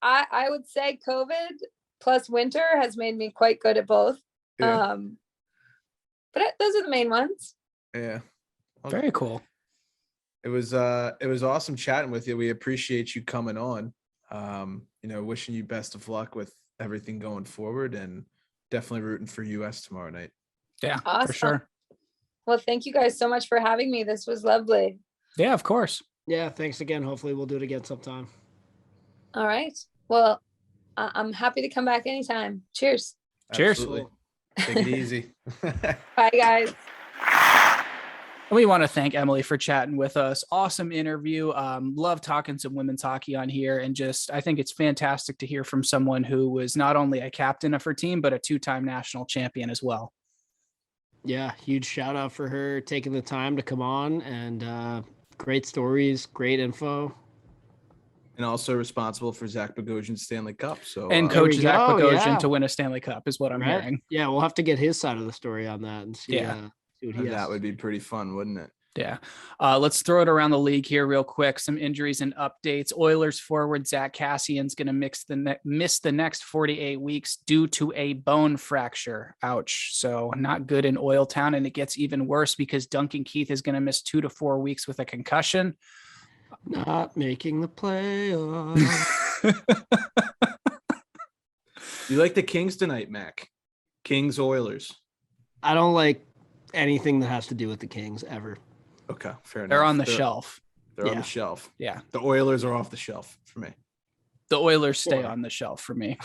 I would say COVID plus winter has made me quite good at both. Yeah. But those are the main ones. Yeah. Very cool. It was awesome chatting with you. We appreciate you coming on. Wishing you best of luck with everything going forward, and definitely rooting for US tomorrow night. Yeah, awesome. For sure. Well, thank you guys so much for having me. This was lovely. Yeah, of course. Yeah, thanks again. Hopefully we'll do it again sometime. All right. Well, I'm happy to come back anytime. Cheers. Cheers. Absolutely. Take it easy. Bye, guys. We want to thank Emily for chatting with us. Awesome interview. Love talking some women's hockey on here. And I think it's fantastic to hear from someone who was not only a captain of her team, but a 2-time national champion as well. Yeah, huge shout out for her taking the time to come on, and great stories, great info. And also responsible for Zach Bogosian's Stanley Cup. So and coach Zach Bogosian yeah. to win a Stanley Cup is what I'm hearing. Yeah, we'll have to get his side of the story on that and see. See what he has. That would be pretty fun, wouldn't it? Yeah. Let's throw it around the league here real quick. Some injuries and updates. Oilers forward Zach Kassian's going to miss the next 48 weeks due to a bone fracture. Ouch. So not good in Oil Town. And it gets even worse because Duncan Keith is going to miss 2 to 4 weeks with a concussion. Not making the playoffs. You like the Kings tonight, Mac? Kings Oilers. I don't like anything that has to do with the Kings ever. Okay, fair enough. They're on the shelf. They're on the shelf. Yeah. The Oilers are off the shelf for me. The Oilers stay on the shelf for me.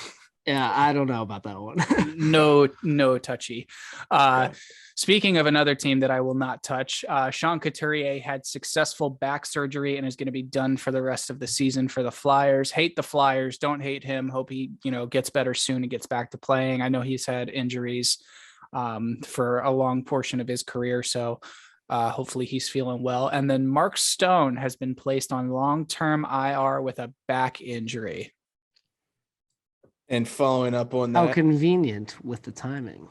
Yeah, I don't know about that one. No touchy. Speaking of another team that I will not touch, Sean Couturier had successful back surgery and is going to be done for the rest of the season for the Flyers. Hate the Flyers. Don't hate him. Hope he, gets better soon and gets back to playing. I know he's had injuries for a long portion of his career. So hopefully he's feeling well. And then Mark Stone has been placed on long-term IR with a back injury. And following up on that, How convenient with the timing.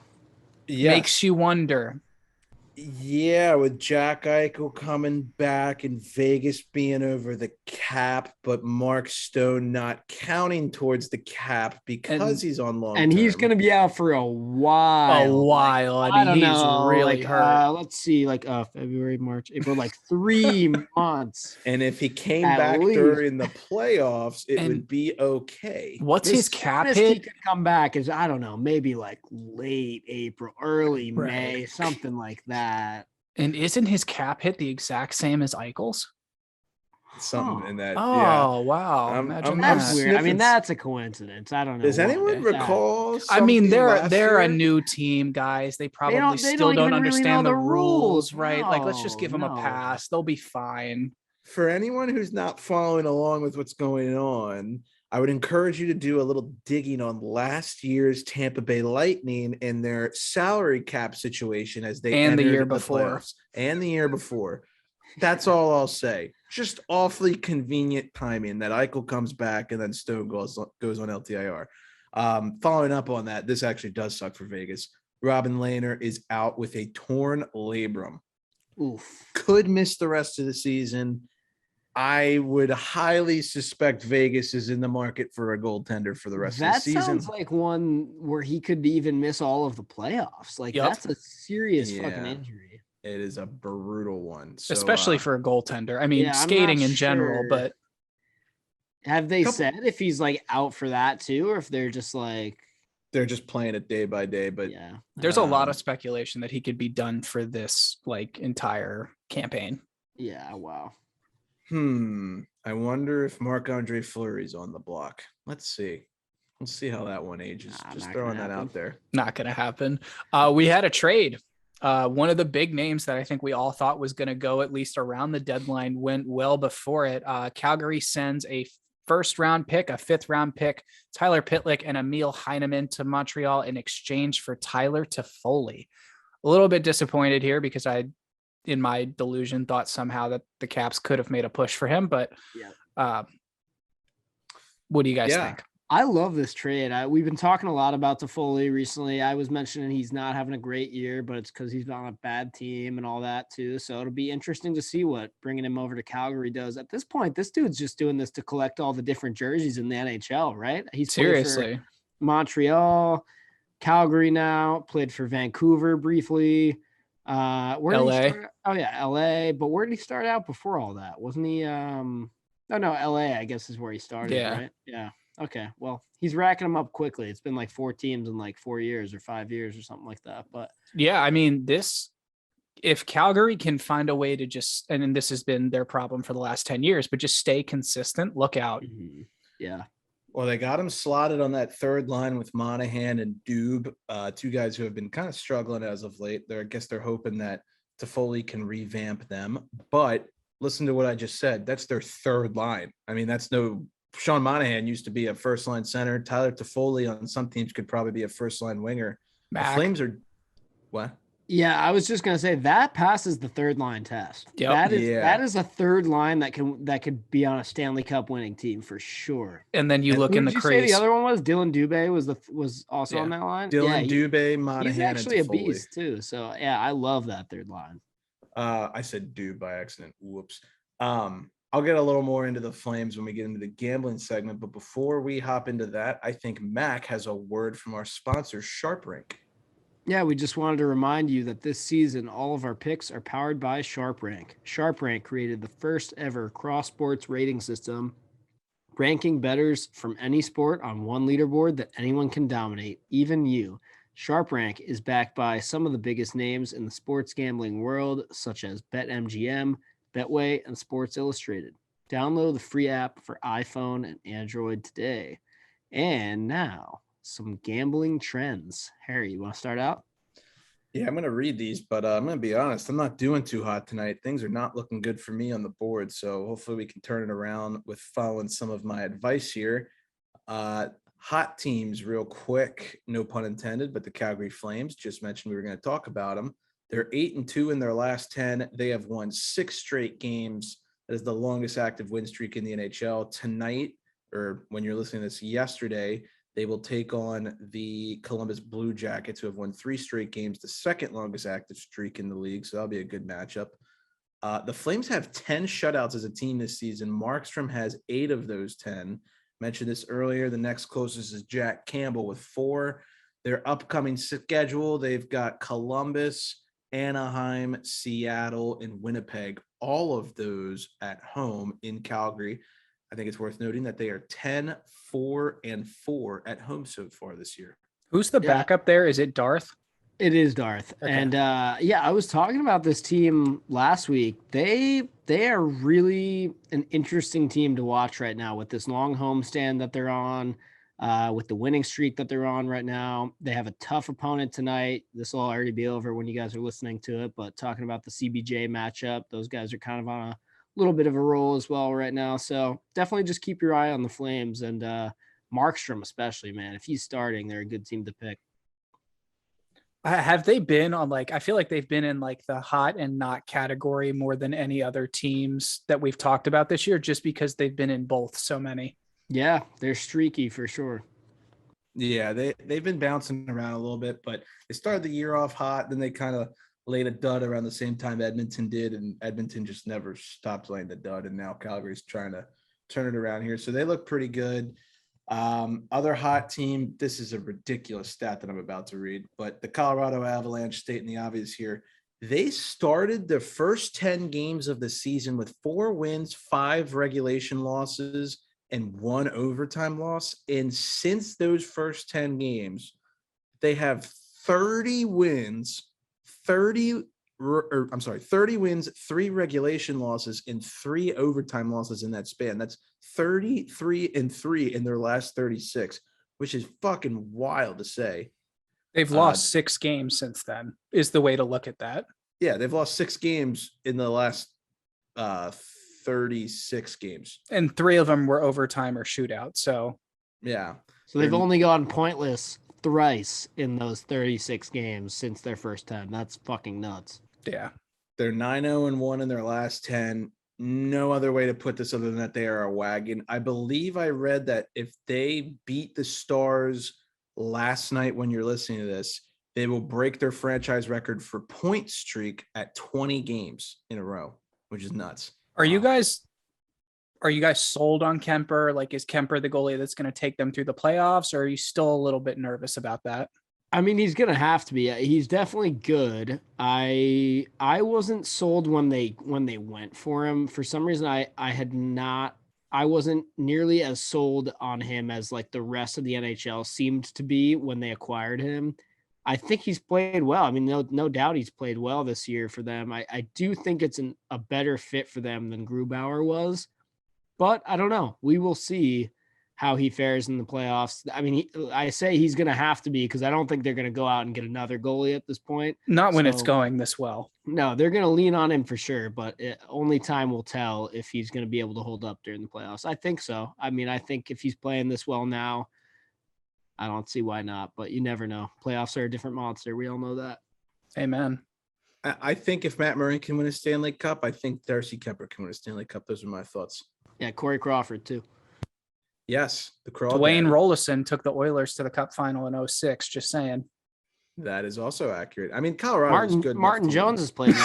yes. Makes you wonder. Yeah, with Jack Eichel coming back and Vegas being over the cap, but Mark Stone not counting towards the cap because he's on long And term. he's going to be out for a while. I mean, don't he's know, really hurt. Let's see, February, March, April, 3 months. And if he came At back least. during the playoffs, it And would be okay. What's The his cap soonest he hit? could come back is, I don't know, maybe late April, early Right. May, something like that. And isn't his cap hit the exact same as Eichel's? Something in that. Oh, wow. I'm Imagine That's that. weird. I mean, sniffing- that's a coincidence. I don't know. Does anyone why. recall? I mean, something last they're a year? new team, guys. They probably don't still even don't really understand know the the rules, rules. right? Like, let's just give them a No. pass. They'll be fine. For anyone who's not following along with what's going on, I would encourage you to do a little digging on last year's Tampa Bay Lightning and their salary cap situation as they And the entered year before. playoffs. And the year before. That's all I'll say. Just awfully convenient timing that Eichel comes back and then Stone goes on LTIR. Following up on that, this actually does suck for Vegas. Robin Lehner is out with a torn labrum. Oof. Could miss the rest of the season. I would highly suspect Vegas is in the market for a goaltender for the rest of the That season. sounds like one where he could even miss all of the playoffs. Yep. That's a serious fucking Yeah. injury. It is a brutal one. So, Especially for a goaltender. I mean, yeah, I'm skating not in general, sure. but Have they Couple- said if he's out for that too, or if they're just they're just playing it day by day. But yeah, there's a lot Um, of speculation that he could be done for this entire campaign. yeah, wow. I wonder if Marc-Andre Fleury's on the block. Let's see. Let's see how that one ages. Nah, Just not throwing gonna that happen. out there. Not going to happen. We had a trade. One of the big names that I think we all thought was going to go at least around the deadline went well before it. Calgary sends a first-round pick, a fifth-round pick, Tyler Pitlick, and Emil Heineman to Montreal in exchange for Tyler Toffoli. A little bit disappointed here because I, in my delusion, thought somehow that the Caps could have made a push for him. But what do you guys think? I love this trade. We've been talking a lot about Toffoli recently. I was mentioning he's not having a great year, but it's because he's on a bad team and all that too. So it'll be interesting to see what bringing him over to Calgary does. At this point, this dude's just doing this to collect all the different jerseys in the NHL, right? He's played Seriously. for Montreal, Calgary now, played for Vancouver briefly. Where did LA. he start? Oh yeah, LA. But where did he start out before all that? Wasn't he no, LA, I guess is where he started, Yeah. right? Yeah. Okay. Well, he's racking them up quickly. It's been 4 teams in 4 years or 5 years or something like that. But Yeah, I mean, if Calgary can find a way to just, and this has been their problem for the last 10 years, but just stay consistent, look out. yeah. Well, they got him slotted on that third line with Monahan and Dube, two guys who have been kind of struggling as of late. I guess they're hoping that Toffoli can revamp them. But listen to what I just said. That's their third line. I mean, that's no – Sean Monahan used to be a first-line center. Tyler Toffoli on some teams could probably be a first-line winger. The Flames are – what? Yeah, I was just gonna say that passes the third line test. Yep. That is a third line that could be on a Stanley Cup winning team for sure. And then you And look Who in the did you say crease. the other one was? Dylan Dubé was also on that line. Dylan Yeah, Dubé, Monahan, he's actually a and Toffoli. beast too. So yeah, I love that third line. I said Dube by accident. Whoops. I'll get a little more into the Flames when we get into the gambling segment. But before we hop into that, I think Mac has a word from our sponsor, SharpRank. Yeah, we just wanted to remind you that this season, all of our picks are powered by SharpRank. SharpRank created the first ever cross-sports rating system, ranking bettors from any sport on one leaderboard that anyone can dominate, even you. SharpRank is backed by some of the biggest names in the sports gambling world, such as BetMGM, Betway, and Sports Illustrated. Download the free app for iPhone and Android today. And now, some gambling trends. Harry, you want to start out? Yeah, I'm going to read these, but I'm going to be honest. I'm not doing too hot tonight. Things are not looking good for me on the board. So hopefully we can turn it around with following some of my advice here. Hot teams real quick, no pun intended, but the Calgary Flames, just mentioned we were going to talk about them. They're 8-2 in their last 10. They have won 6 straight games. That is the longest active win streak in the NHL. Tonight, or when you're listening to this yesterday, They will take on the Columbus Blue Jackets, who have won 3 straight games, the second longest active streak in the league. So that'll be a good matchup. The Flames have 10 shutouts as a team this season. Markstrom has 8 of those 10. Mentioned this earlier. The next closest is Jack Campbell with 4. Their upcoming schedule, they've got Columbus, Anaheim, Seattle, and Winnipeg. All of those at home in Calgary. I think it's worth noting that they are 10-4-4 at home so far this year. Who's the backup there? Is it Darth? It is Darth. Okay. And I was talking about this team last week. They are really an interesting team to watch right now with this long homestand that they're on, with the winning streak that they're on right now. They have a tough opponent tonight. This will already be over when you guys are listening to it, but talking about the CBJ matchup, those guys are kind of on a little bit of a roll as well right now. So definitely just keep your eye on the Flames and Markstrom especially, man. If he's starting, they're a good team to pick. Have they been on I feel like they've been in the hot and not category more than any other teams that we've talked about this year, just because they've been in both so many. Yeah, they're streaky for sure. Yeah, they've been bouncing around a little bit, but they started the year off hot. Then they kind of laid a dud around the same time Edmonton did, and Edmonton just never stopped laying the dud. And now Calgary's trying to turn it around here. So they look pretty good. Other hot team, this is a ridiculous stat that I'm about to read, but the Colorado Avalanche, stating the obvious here, they started the first 10 games of the season with 4 wins, 5 regulation losses, and 1 overtime loss. And since those first 10 games, they have 30 wins, 30 wins, 3 regulation losses, and 3 overtime losses in that span. That's 33-3 in their last 36, which is fucking wild to say. They've lost 6 games since then, is the way to look at that. Yeah, they've lost 6 games in the last 36 games. And 3 of them were overtime or shootout. So, yeah. So they've only gone pointless thrice in those 36 games since their first 10. That's fucking nuts. Yeah. They're 9-0-1 in their last 10. No other way to put this other than that they are a wagon. I believe I read that if they beat the Stars last night when you're listening to this, they will break their franchise record for point streak at 20 games in a row, which is nuts. Are you guys sold on Kemper? Is Kemper the goalie that's going to take them through the playoffs, or are you still a little bit nervous about that? I mean, he's going to have to be. He's definitely good. I wasn't sold when they went for him. For some reason, I wasn't nearly as sold on him as the rest of the NHL seemed to be when they acquired him. I think he's played well. I mean, no doubt he's played well this year for them. I do think it's a better fit for them than Grubauer was, but I don't know. We will see how he fares in the playoffs. I mean, I say he's going to have to be, because I don't think they're going to go out and get another goalie at this point. Not when it's going this well. No, they're going to lean on him for sure, but only time will tell if he's going to be able to hold up during the playoffs. I think so. I mean, I think if he's playing this well now, I don't see why not, but you never know. Playoffs are a different monster. We all know that. Amen. I think if Matt Murray can win a Stanley Cup, I think Darcy Kemper can win a Stanley Cup. Those are my thoughts. Yeah, Corey Crawford too. Yes, the Crawl. Dwayne Rollison took the Oilers to the Cup final in 2006. Just saying. That is also accurate. I mean, Colorado is good. Martin Jones has played.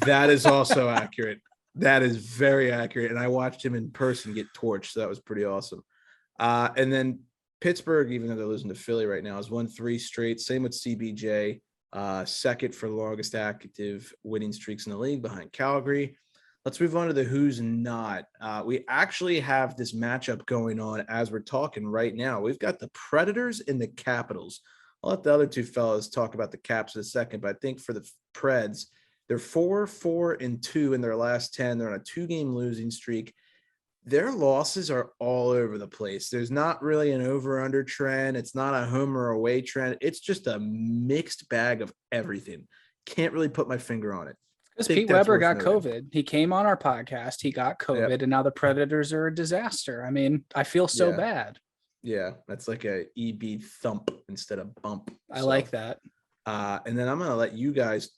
That is also accurate. That is very accurate. And I watched him in person get torched. So that was pretty awesome. And then Pittsburgh, even though they're losing to Philly right now, has won 3 straight. Same with CBJ. Second for the longest active winning streaks in the league behind Calgary. Let's move on to the who's not. We actually have this matchup going on as we're talking right now. We've got the Predators and the Capitals. I'll let the other 2 fellas talk about the Caps in a second, but I think for the Preds, they're 4-4-2 in their last 10. They're on a 2-game losing streak. Their losses are all over the place. There's not really an over-under trend. It's not a home or away trend. It's just a mixed bag of everything. Can't really put my finger on it. Because Pete Weber got COVID. He came on our podcast. He got COVID, yep. And now the Predators are a disaster. I mean, I feel so bad. Yeah, that's like a EB thump instead of bump. I like that. And then I'm going to let you guys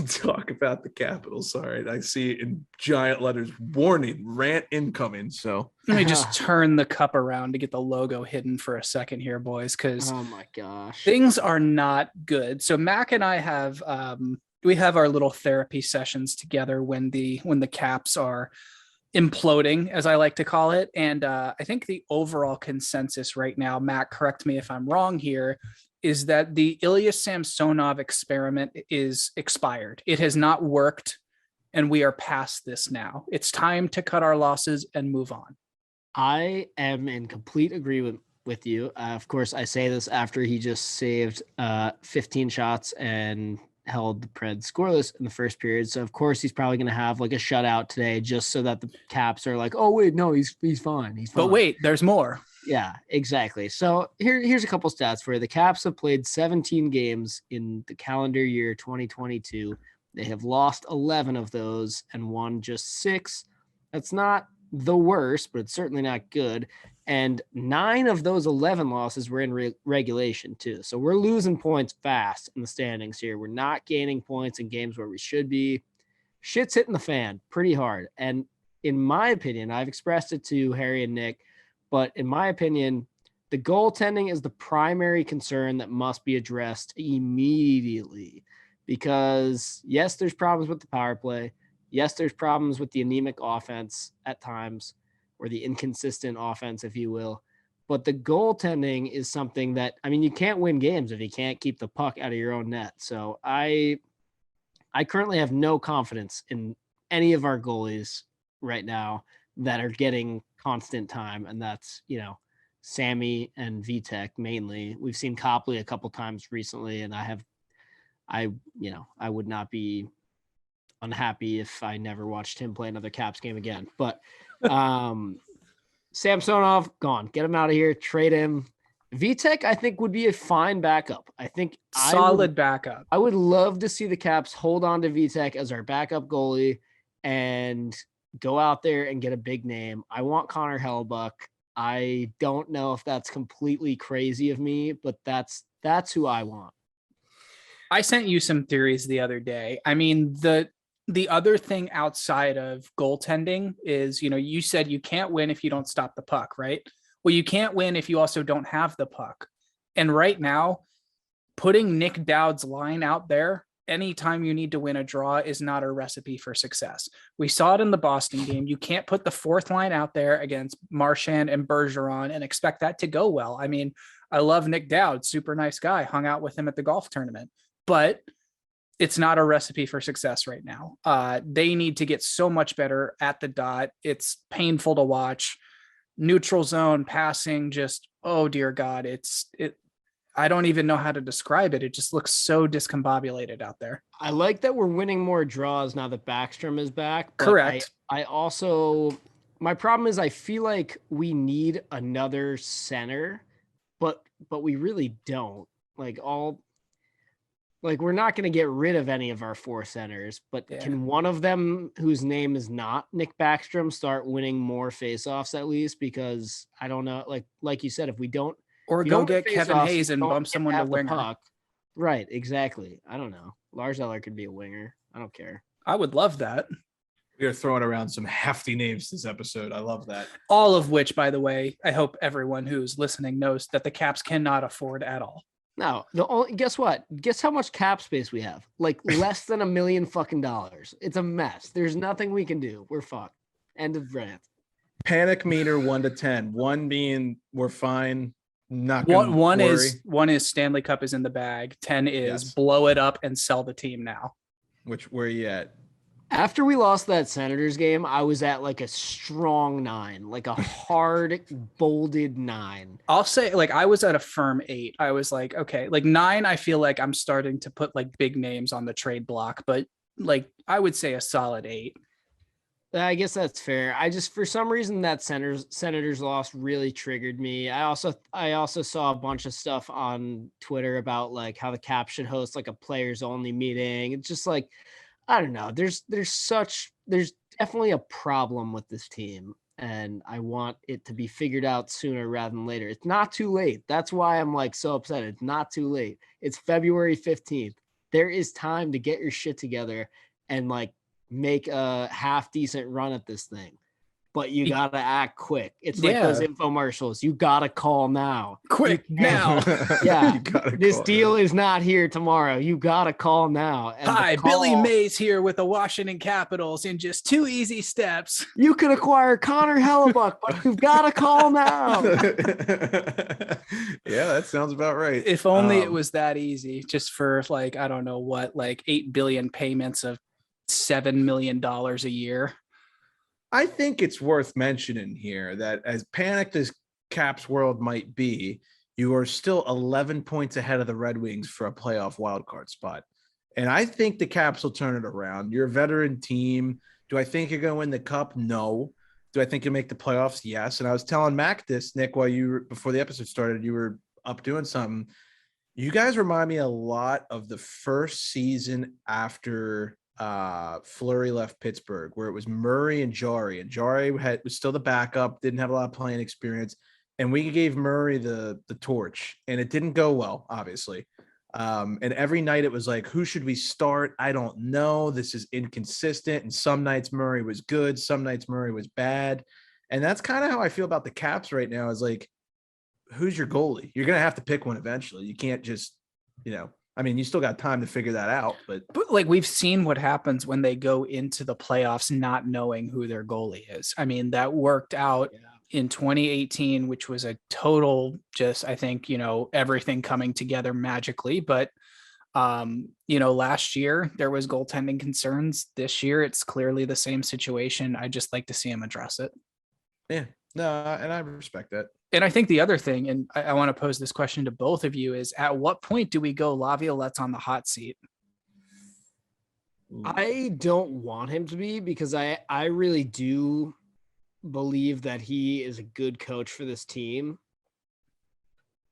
talk about the Capitals. Sorry, I see it in giant letters, warning, rant incoming. So let me just turn the cup around to get the logo hidden for a second here, boys, because oh my gosh, things are not good. So Mac and I have we have our little therapy sessions together when the Caps are imploding, as I like to call it. And I think the overall consensus right now, Mac, correct me if I'm wrong here, is that the Ilya Samsonov experiment is expired. It has not worked, and we are past this now. It's time to cut our losses and move on. I am in complete agreement with you. Of course, I say this after he just saved 15 shots and held the Preds scoreless in the first period. So of course he's probably going to have like a shutout today, just so that the Caps are like, oh wait, no, he's fine. He's fine. But wait, there's more. Yeah, exactly. So here's a couple stats for you. The Caps have played 17 games in the calendar year 2022. They have lost 11 of those and won just 6. That's not the worst, but it's certainly not good. And 9 of those 11 losses were in regulation too. So we're losing points fast in the standings here. We're not gaining points in games where we should be. Shit's hitting the fan pretty hard. And in my opinion, I've expressed it to Harry and Nick, but in my opinion, the goaltending is the primary concern that must be addressed immediately. Because yes, there's problems with the power play. Yes, there's problems with the anemic offense at times, or the inconsistent offense, if you will. But the goaltending is something that, I mean, you can't win games if you can't keep the puck out of your own net. So I currently have no confidence in any of our goalies right now that are getting constant time. And that's, Sammy and Vitek mainly. We've seen Copley a couple times recently, and I would not be unhappy if I never watched him play another Caps game again. But Samsonov, gone. Get him out of here. Trade him. Vitek, I think, would be a fine backup. I think solid backup. I would love to see the Caps hold on to Vitek as our backup goalie and go out there and get a big name. I want Connor Hellebuck. I don't know if that's completely crazy of me, but that's who I want. I sent you some theories the other day. I mean, the other thing outside of goaltending is, you said you can't win if you don't stop the puck, right? Well, you can't win if you also don't have the puck. And right now, putting Nick Dowd's line out there anytime you need to win a draw is not a recipe for success. We saw it in the Boston game. You can't put the fourth line out there against Marchand and Bergeron and expect that to go well. I mean, I love Nick Dowd, super nice guy, hung out with him at the golf tournament, but it's not a recipe for success right now. They need to get so much better at the dot. It's painful to watch. Neutral zone passing, just, oh dear God, I don't even know how to describe it. It just looks so discombobulated out there. I like that we're winning more draws now that Backstrom is back. Correct. I also, my problem is I feel like we need another center, but we really don't. We're not going to get rid of any of our 4 centers, but Can one of them, whose name is not Nick Backstrom, start winning more faceoffs at least? Because I don't know, like you said, if we don't, or go get Kevin Hayes and bump someone to winger. Puck. Right, exactly. I don't know. Lars Eller could be a winger. I don't care. I would love that. We are throwing around some hefty names this episode. I love that. All of which, by the way, I hope everyone who's listening knows that the Caps cannot afford at all. No, guess what? Guess how much cap space we have? Like less than $1 million fucking dollars. It's a mess. There's nothing we can do. We're fucked. End of rant. Panic meter 1 to 10. 1 being we're fine. Not one is Stanley Cup is in the bag. 10 is blow it up and sell the team now. Where are you at? After we lost that Senators game, I was at like a strong 9, like a hard bolded 9. I'll say I was at a firm 8. I was like, okay, 9, I feel like I'm starting to put big names on the trade block, but I would say a solid 8. I guess that's fair. I just, for some reason, that Senators loss really triggered me. I also saw a bunch of stuff on Twitter about how the Caps should host a players only meeting. It's just I don't know. There's definitely a problem with this team, and I want it to be figured out sooner rather than later. It's not too late. That's why I'm so upset. It's not too late. It's February 15th. there is time to get your shit together and like make a half decent run at this thing. But you got to act quick. It's like those infomercials. You got to call now. Quick now. Yeah. This deal is not here tomorrow. You got to call now. And hi, Billy Mays here with the Washington Capitals in just 2 easy steps. You can acquire Connor Hellebuck, but you've got to call now. Yeah, that sounds about right. If only it was that easy, just for like, I don't know what, like 8 billion payments of $7 million a year. I think it's worth mentioning here that as panicked as Caps world might be, you are still 11 points ahead of the Red Wings for a playoff wildcard spot. And I think the Caps will turn it around. You're a veteran team. Do I think you're going to win the cup? No. Do I think you'll make the playoffs? Yes. And I was telling Mac this, Nick, before the episode started, you were up doing something. You guys remind me a lot of the first season after Fleury left Pittsburgh, where it was Murray and Jari, and Jari was still the backup, didn't have a lot of playing experience, and we gave Murray the torch, and it didn't go well, obviously. And every night it was like, who should we start? I don't know. This is inconsistent. And some nights Murray was good, some nights Murray was bad. And that's kind of how I feel about the Caps right now, is like, who's your goalie? You're gonna have to pick one eventually. You can't just, I mean, you still got time to figure that out, but like we've seen what happens when they go into the playoffs not knowing who their goalie is. I mean, that worked out in 2018, which was a total just, I think, everything coming together magically. But, last year there was goaltending concerns. This year, it's clearly the same situation. I just like to see him address it. Yeah, no, and I respect that. And I think the other thing, and I want to pose this question to both of you, is at what point do we go Laviolette's on the hot seat? I don't want him to be, because I really do believe that he is a good coach for this team.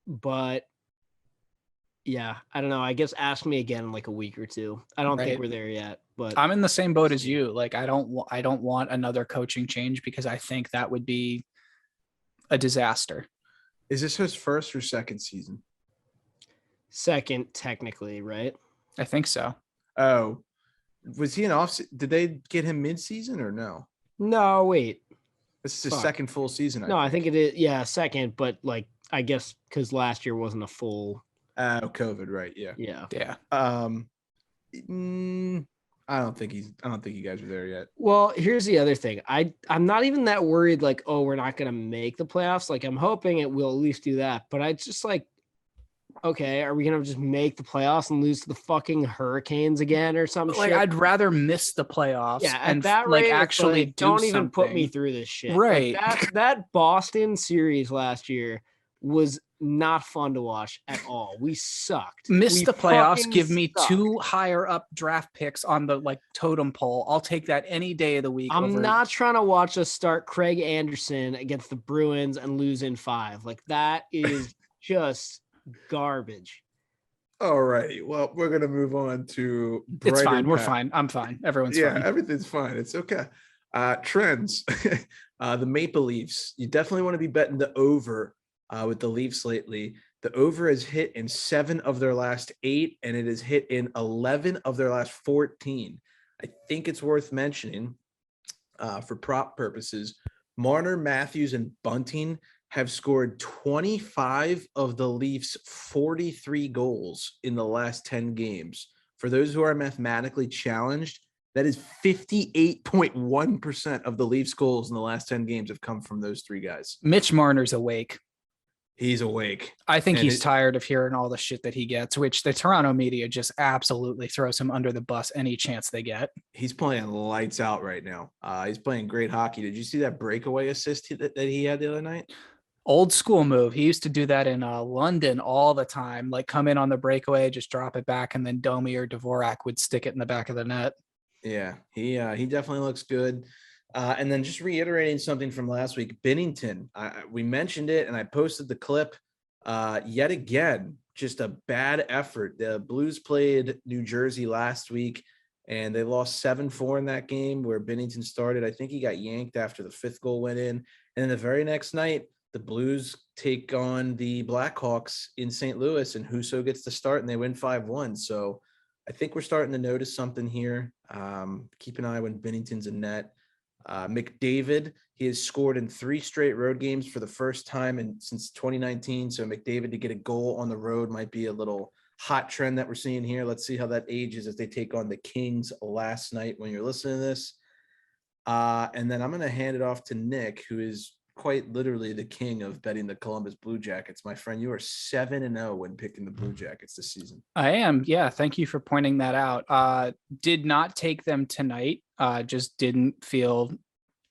But yeah, I don't know. I guess ask me again in like a week or two. I don't think we're there yet, but I'm in the same boat as you. Like, I don't want another coaching change, because I think that would be a disaster. Is this his first or second season? Second, technically, right? I think so. Oh, was he an off? Did they get him mid-season or no? No, wait. This is his second full season. I think it is. Yeah, second, but like, I guess because last year wasn't a full. COVID, right? Yeah. I don't think you guys are there yet. Well, here's the other thing. I'm not even that worried, like, oh, we're not going to make the playoffs. Like, I'm hoping it will at least do that. But I just like, okay, are we going to just make the playoffs and lose to the fucking Hurricanes again or something? Like, I'd rather miss the playoffs. Yeah, and at that rate, actually like, don't even put me through this shit. Right. Like, that Boston series last year was not fun to watch at all. We sucked. Missed the playoffs. Give me sucked. 2 higher up draft picks on the like totem pole. I'll take that any day of the week. I'm not trying to watch us start Craig Anderson against the Bruins and lose in 5. Like, that is just garbage. All right. Well, we're gonna move on to. It's fine. We're fine. I'm fine. Everyone's fine. Yeah, everything's fine. It's okay. Trends. The Maple Leafs. You definitely want to be betting the over. With the Leafs lately, the over has hit in 7 of their last 8, and it has hit in 11 of their last 14. I think it's worth mentioning for prop purposes, Marner, Matthews, and Bunting have scored 25 of the Leafs' 43 goals in the last 10 games. For those who are mathematically challenged, that is 58.1% of the Leafs' goals in the last 10 games have come from those 3 guys. Mitch Marner's awake. He's awake. I think he's tired of hearing all the shit that he gets, which the Toronto media just absolutely throws him under the bus any chance they get. He's playing lights out right now. He's playing great hockey. Did you see that breakaway assist that he had the other night? Old school move. He used to do that in London all the time, like come in on the breakaway, just drop it back, and then Domi or Dvorak would stick it in the back of the net. Yeah, he definitely looks good. And then just reiterating something from last week, Binnington, we mentioned it and I posted the clip yet again, just a bad effort. The Blues played New Jersey last week and they lost 7-4 in that game where Binnington started. I think he got yanked after the 5th goal went in. And then the very next night, the Blues take on the Blackhawks in St. Louis and Husso gets to start and they win 5-1. So I think we're starting to notice something here. Keep an eye when Binnington's in net. McDavid, he has scored in 3 straight road games for the first time since 2019. So McDavid to get a goal on the road might be a little hot trend that we're seeing here. Let's see how that ages as they take on the Kings last night when you're listening to this. And then I'm going to hand it off to Nick, who is quite literally the king of betting the Columbus Blue Jackets. My friend, you are 7-0 when picking the Blue Jackets this season. I am. Yeah. Thank you for pointing that out. Did not take them tonight. Just didn't feel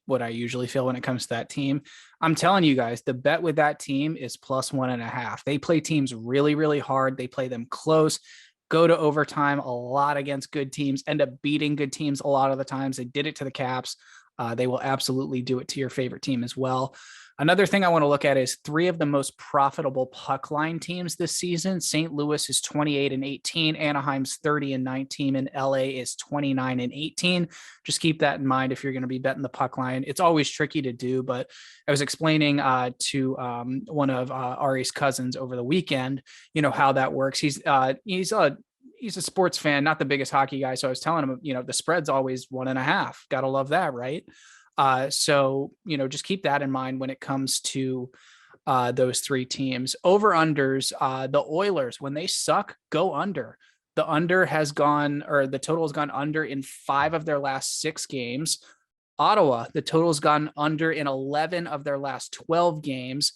what I usually feel when it comes to that team. I'm telling you guys, the bet with that team is +1.5. They play teams really, really hard. They play them close, go to overtime a lot against good teams, end up beating good teams a lot of the times. They did it to the Caps. They will absolutely do it to your favorite team as well. Another thing I want to look at is 3 of the most profitable puck line teams this season. St. Louis is 28-18, Anaheim's 30-19, and LA is 29-18. Just keep that in mind if you're going to be betting the puck line. It's always tricky to do, but I was explaining to one of Ari's cousins over the weekend, how that works. He's a sports fan, not the biggest hockey guy. So I was telling him, the spread's always 1.5. Gotta love that, right? So just keep that in mind when it comes to those 3 teams. Over unders, the Oilers, when they suck, go under. The under has gone, or the total has gone under in 5 of their last 6 games. Ottawa, the total has gone under in 11 of their last 12 games.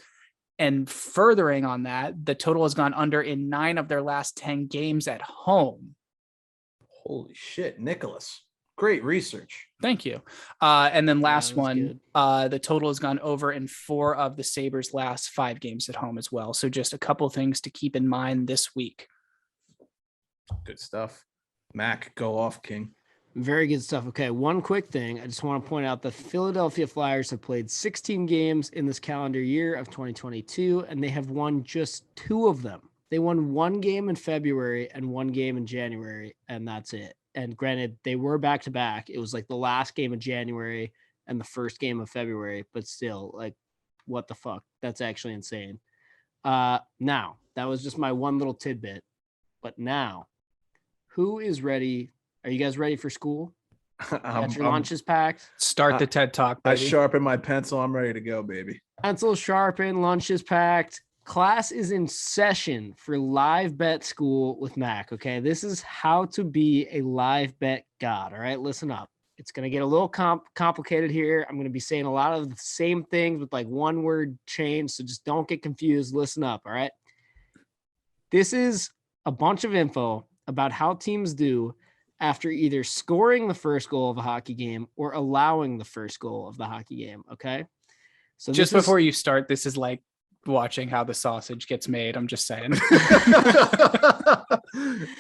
And furthering on that, the total has gone under in 9 of their last 10 games at home. Holy shit, Nicholas. Great research. Thank you. And then last one, good. The total has gone over in 4 of the Sabres' last 5 games at home as well. So just a couple things to keep in mind this week. Good stuff. Mac, go off, King. Very good stuff. Okay, one quick thing. I just want to point out the Philadelphia Flyers have played 16 games in this calendar year of 2022, and they have won just 2 of them. They won 1 game in February and 1 game in January, and that's it. And granted, they were back-to-back. It was like the last game of January and the first game of February, but still, like, what the fuck? That's actually insane. Now, that was just my one little tidbit. But now, who is ready? Are you guys ready for school? Got your lunches packed? Start the TED Talk, I baby. sharpened my pencil. I'm ready to go, baby. Pencil sharpened, lunches packed. Class is in session for live bet school with Mac. Okay, this is how to be a live bet god. All right, listen up. It's going to get a little complicated here. I'm going to be saying a lot of the same things with like one word change. So just don't get confused. Listen up. All right. This is a bunch of info about how teams do after either scoring the first goal of a hockey game or allowing the first goal of the hockey game. Okay. So just before you start, this is like watching how the sausage gets made. I'm just saying.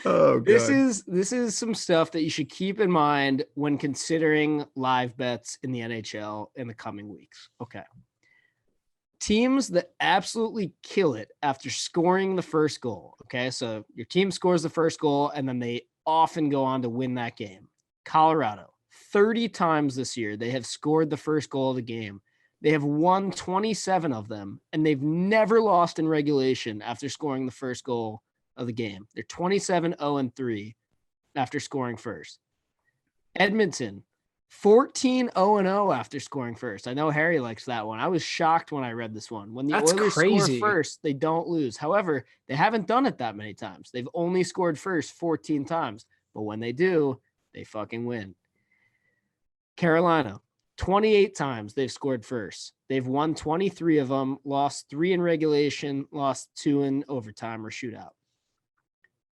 Oh, God. This is some stuff that you should keep in mind when considering live bets in the NHL in the coming weeks. Okay. Teams that absolutely kill it after scoring the first goal. Okay. So your team scores the first goal and then they often go on to win that game. Colorado, 30 times this year, they have scored the first goal of the game. They have won 27 of them, and they've never lost in regulation after scoring the first goal of the game. They're 27-0-3 after scoring first. Edmonton, 14-0-0 after scoring first. I know Harry likes that one. I was shocked when I read this one. When the That's Oilers crazy. score first, they don't lose. However, they haven't done it that many times. They've only scored first 14 times. But when they do, they fucking win. Carolina, 28 times they've scored first. They've won 23 of them, lost 3 in regulation, lost 2 in overtime or shootout.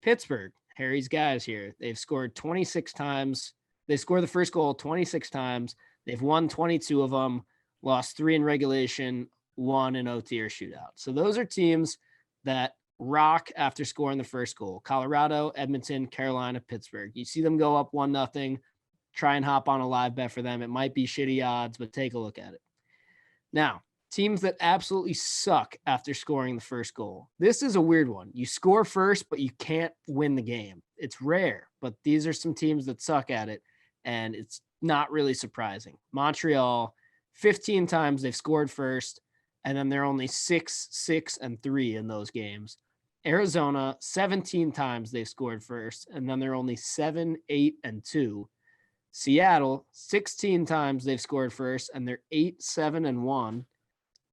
Pittsburgh, Harry's guys here, they've scored 26 times. They scored the first goal 26 times. They've won 22 of them, lost 3 in regulation, 1 in OT or shootout. So those are teams that rock after scoring the first goal. Colorado, Edmonton, Carolina, Pittsburgh. You see them go up 1-0. Try and hop on a live bet for them. It might be shitty odds, but take a look at it. Now, teams that absolutely suck after scoring the first goal. This is a weird one. You score first, but you can't win the game. It's rare, but these are some teams that suck at it, and it's not really surprising. Montreal, 15 times they've scored first, and then they're only 6-6-3 in those games. Arizona, 17 times they've scored first, and then they're only 7, 8, and 2. Seattle, 16 times they've scored first, and they're 8, 7, and 1.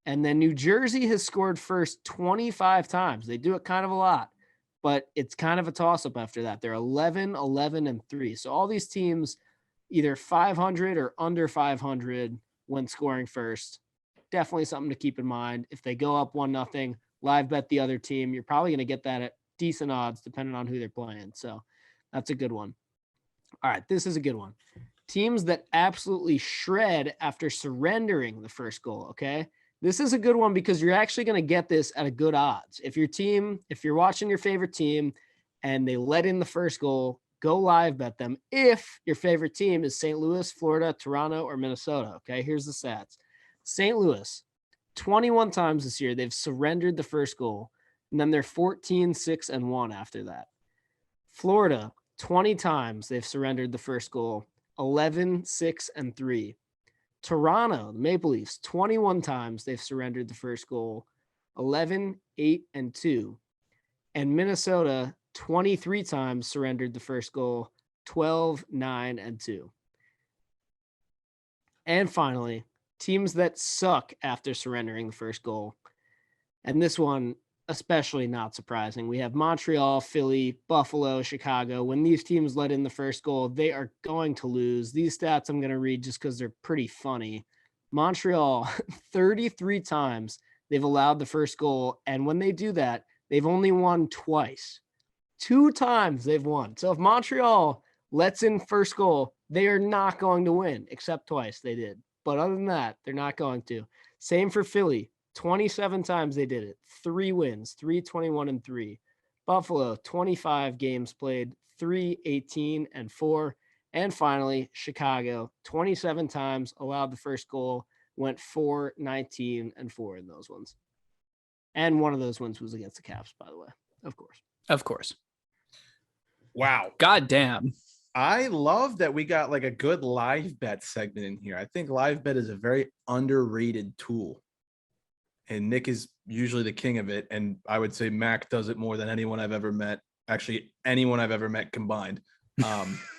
And then New Jersey has scored first 25 times. They do it kind of a lot, but it's kind of a toss-up after that. They're 11, 11, and 3. So all these teams either 500 or under 500 when scoring first. Definitely something to keep in mind. If they go up 1-0, live bet the other team. You're probably going to get that at decent odds depending on who they're playing. So that's a good one. All right, this is a good one. Teams that absolutely shred after surrendering the first goal, okay? This is a good one because you're actually going to get this at a good odds. If you're watching your favorite team and they let in the first goal, go live bet them. If your favorite team is St. Louis, Florida, Toronto, or Minnesota, okay? Here's the stats. St. Louis, 21 times this year, they've surrendered the first goal, and then they're 14, 6, and 1 after that. Florida, 20 times they've surrendered the first goal, 11, 6, and 3. Toronto, the Maple Leafs, 21 times they've surrendered the first goal, 11, 8, and 2. And Minnesota, 23 times surrendered the first goal, 12, 9, and 2. And finally, teams that suck after surrendering the first goal. And this one, especially not surprising. We have Montreal, Philly, Buffalo, Chicago. When these teams let in the first goal, they are going to lose. These stats I'm going to read just because they're pretty funny. Montreal, 33 times they've allowed the first goal. And when they do that, they've only won twice. 2 times they've won. So if Montreal lets in first goal, they are not going to win, except twice they did. But other than that, they're not going to. Same for Philly. 27 times they did it. 3 wins, 3, 21, and 3. Buffalo, 25 games played, 3, 18, and 4. And finally, Chicago, 27 times allowed the first goal, went 4, 19, and 4 in those ones. And one of those ones was against the Caps, by the way, of course. Of course. Wow. God damn. I love that we got like a good live bet segment in here. I think live bet is a very underrated tool. And Nick is usually the king of it. And I would say Mac does it more than anyone I've ever met. Actually, anyone I've ever met combined.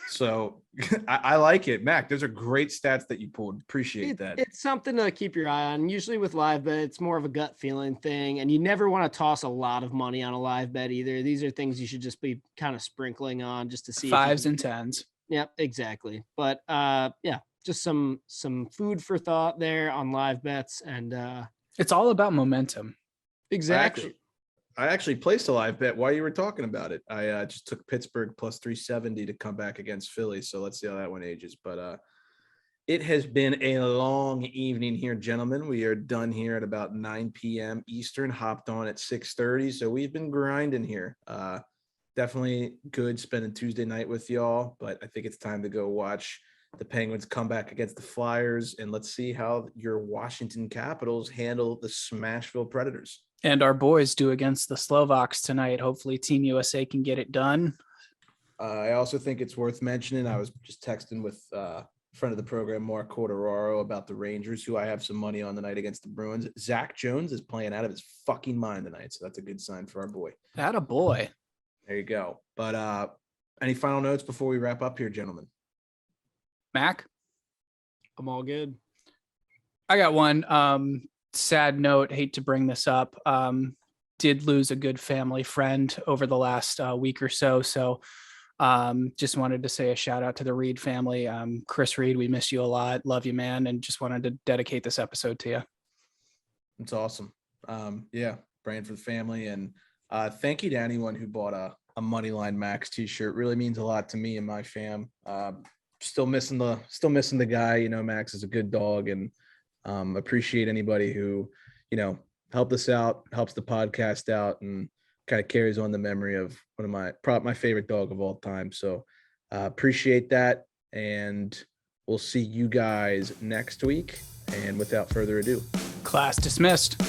So I like it. Mac, those are great stats that you pulled. Appreciate that. It's something to keep your eye on. Usually with live bet, it's more of a gut feeling thing. And you never want to toss a lot of money on a live bet either. These are things you should just be kind of sprinkling on just to see. 5s and 10s. Yep, exactly. But yeah, just some food for thought there on live bets. And it's all about momentum. Exactly. I actually placed a live bet while you were talking about it. I just took Pittsburgh plus 370 to come back against Philly. So let's see how that one ages. But it has been a long evening here, gentlemen. We are done here at about 9 p.m. Eastern, hopped on at 6:30. So we've been grinding here. Definitely good spending Tuesday night with y'all. But I think it's time to go watch the Penguins come back against the Flyers. And let's see how your Washington Capitals handle the Smashville Predators. And our boys do against the Slovaks tonight. Hopefully Team USA can get it done. I also think it's worth mentioning. I was just texting with a friend of the program, Mark Corderaro, about the Rangers, who I have some money on tonight against the Bruins. Zach Jones is playing out of his fucking mind tonight. So that's a good sign for our boy. Atta boy. There you go. But any final notes before we wrap up here, gentlemen? Mac? I'm all good. I got one. Sad note, hate to bring this up. Did lose a good family friend over the last week or so. So just wanted to say a shout out to the Reed family. Chris Reed, we miss you a lot. Love you, man. And just wanted to dedicate this episode to you. It's awesome. Yeah, praying for the family. And thank you to anyone who bought a Moneyline Max t-shirt. Really means a lot to me and my fam. Still missing the guy. You know, Max is a good dog, and appreciate anybody who, you know, helped us out, helps the podcast out, and kind of carries on the memory of one of my favorite dog of all time. So appreciate that. And we'll see you guys next week. And without further ado, Class dismissed.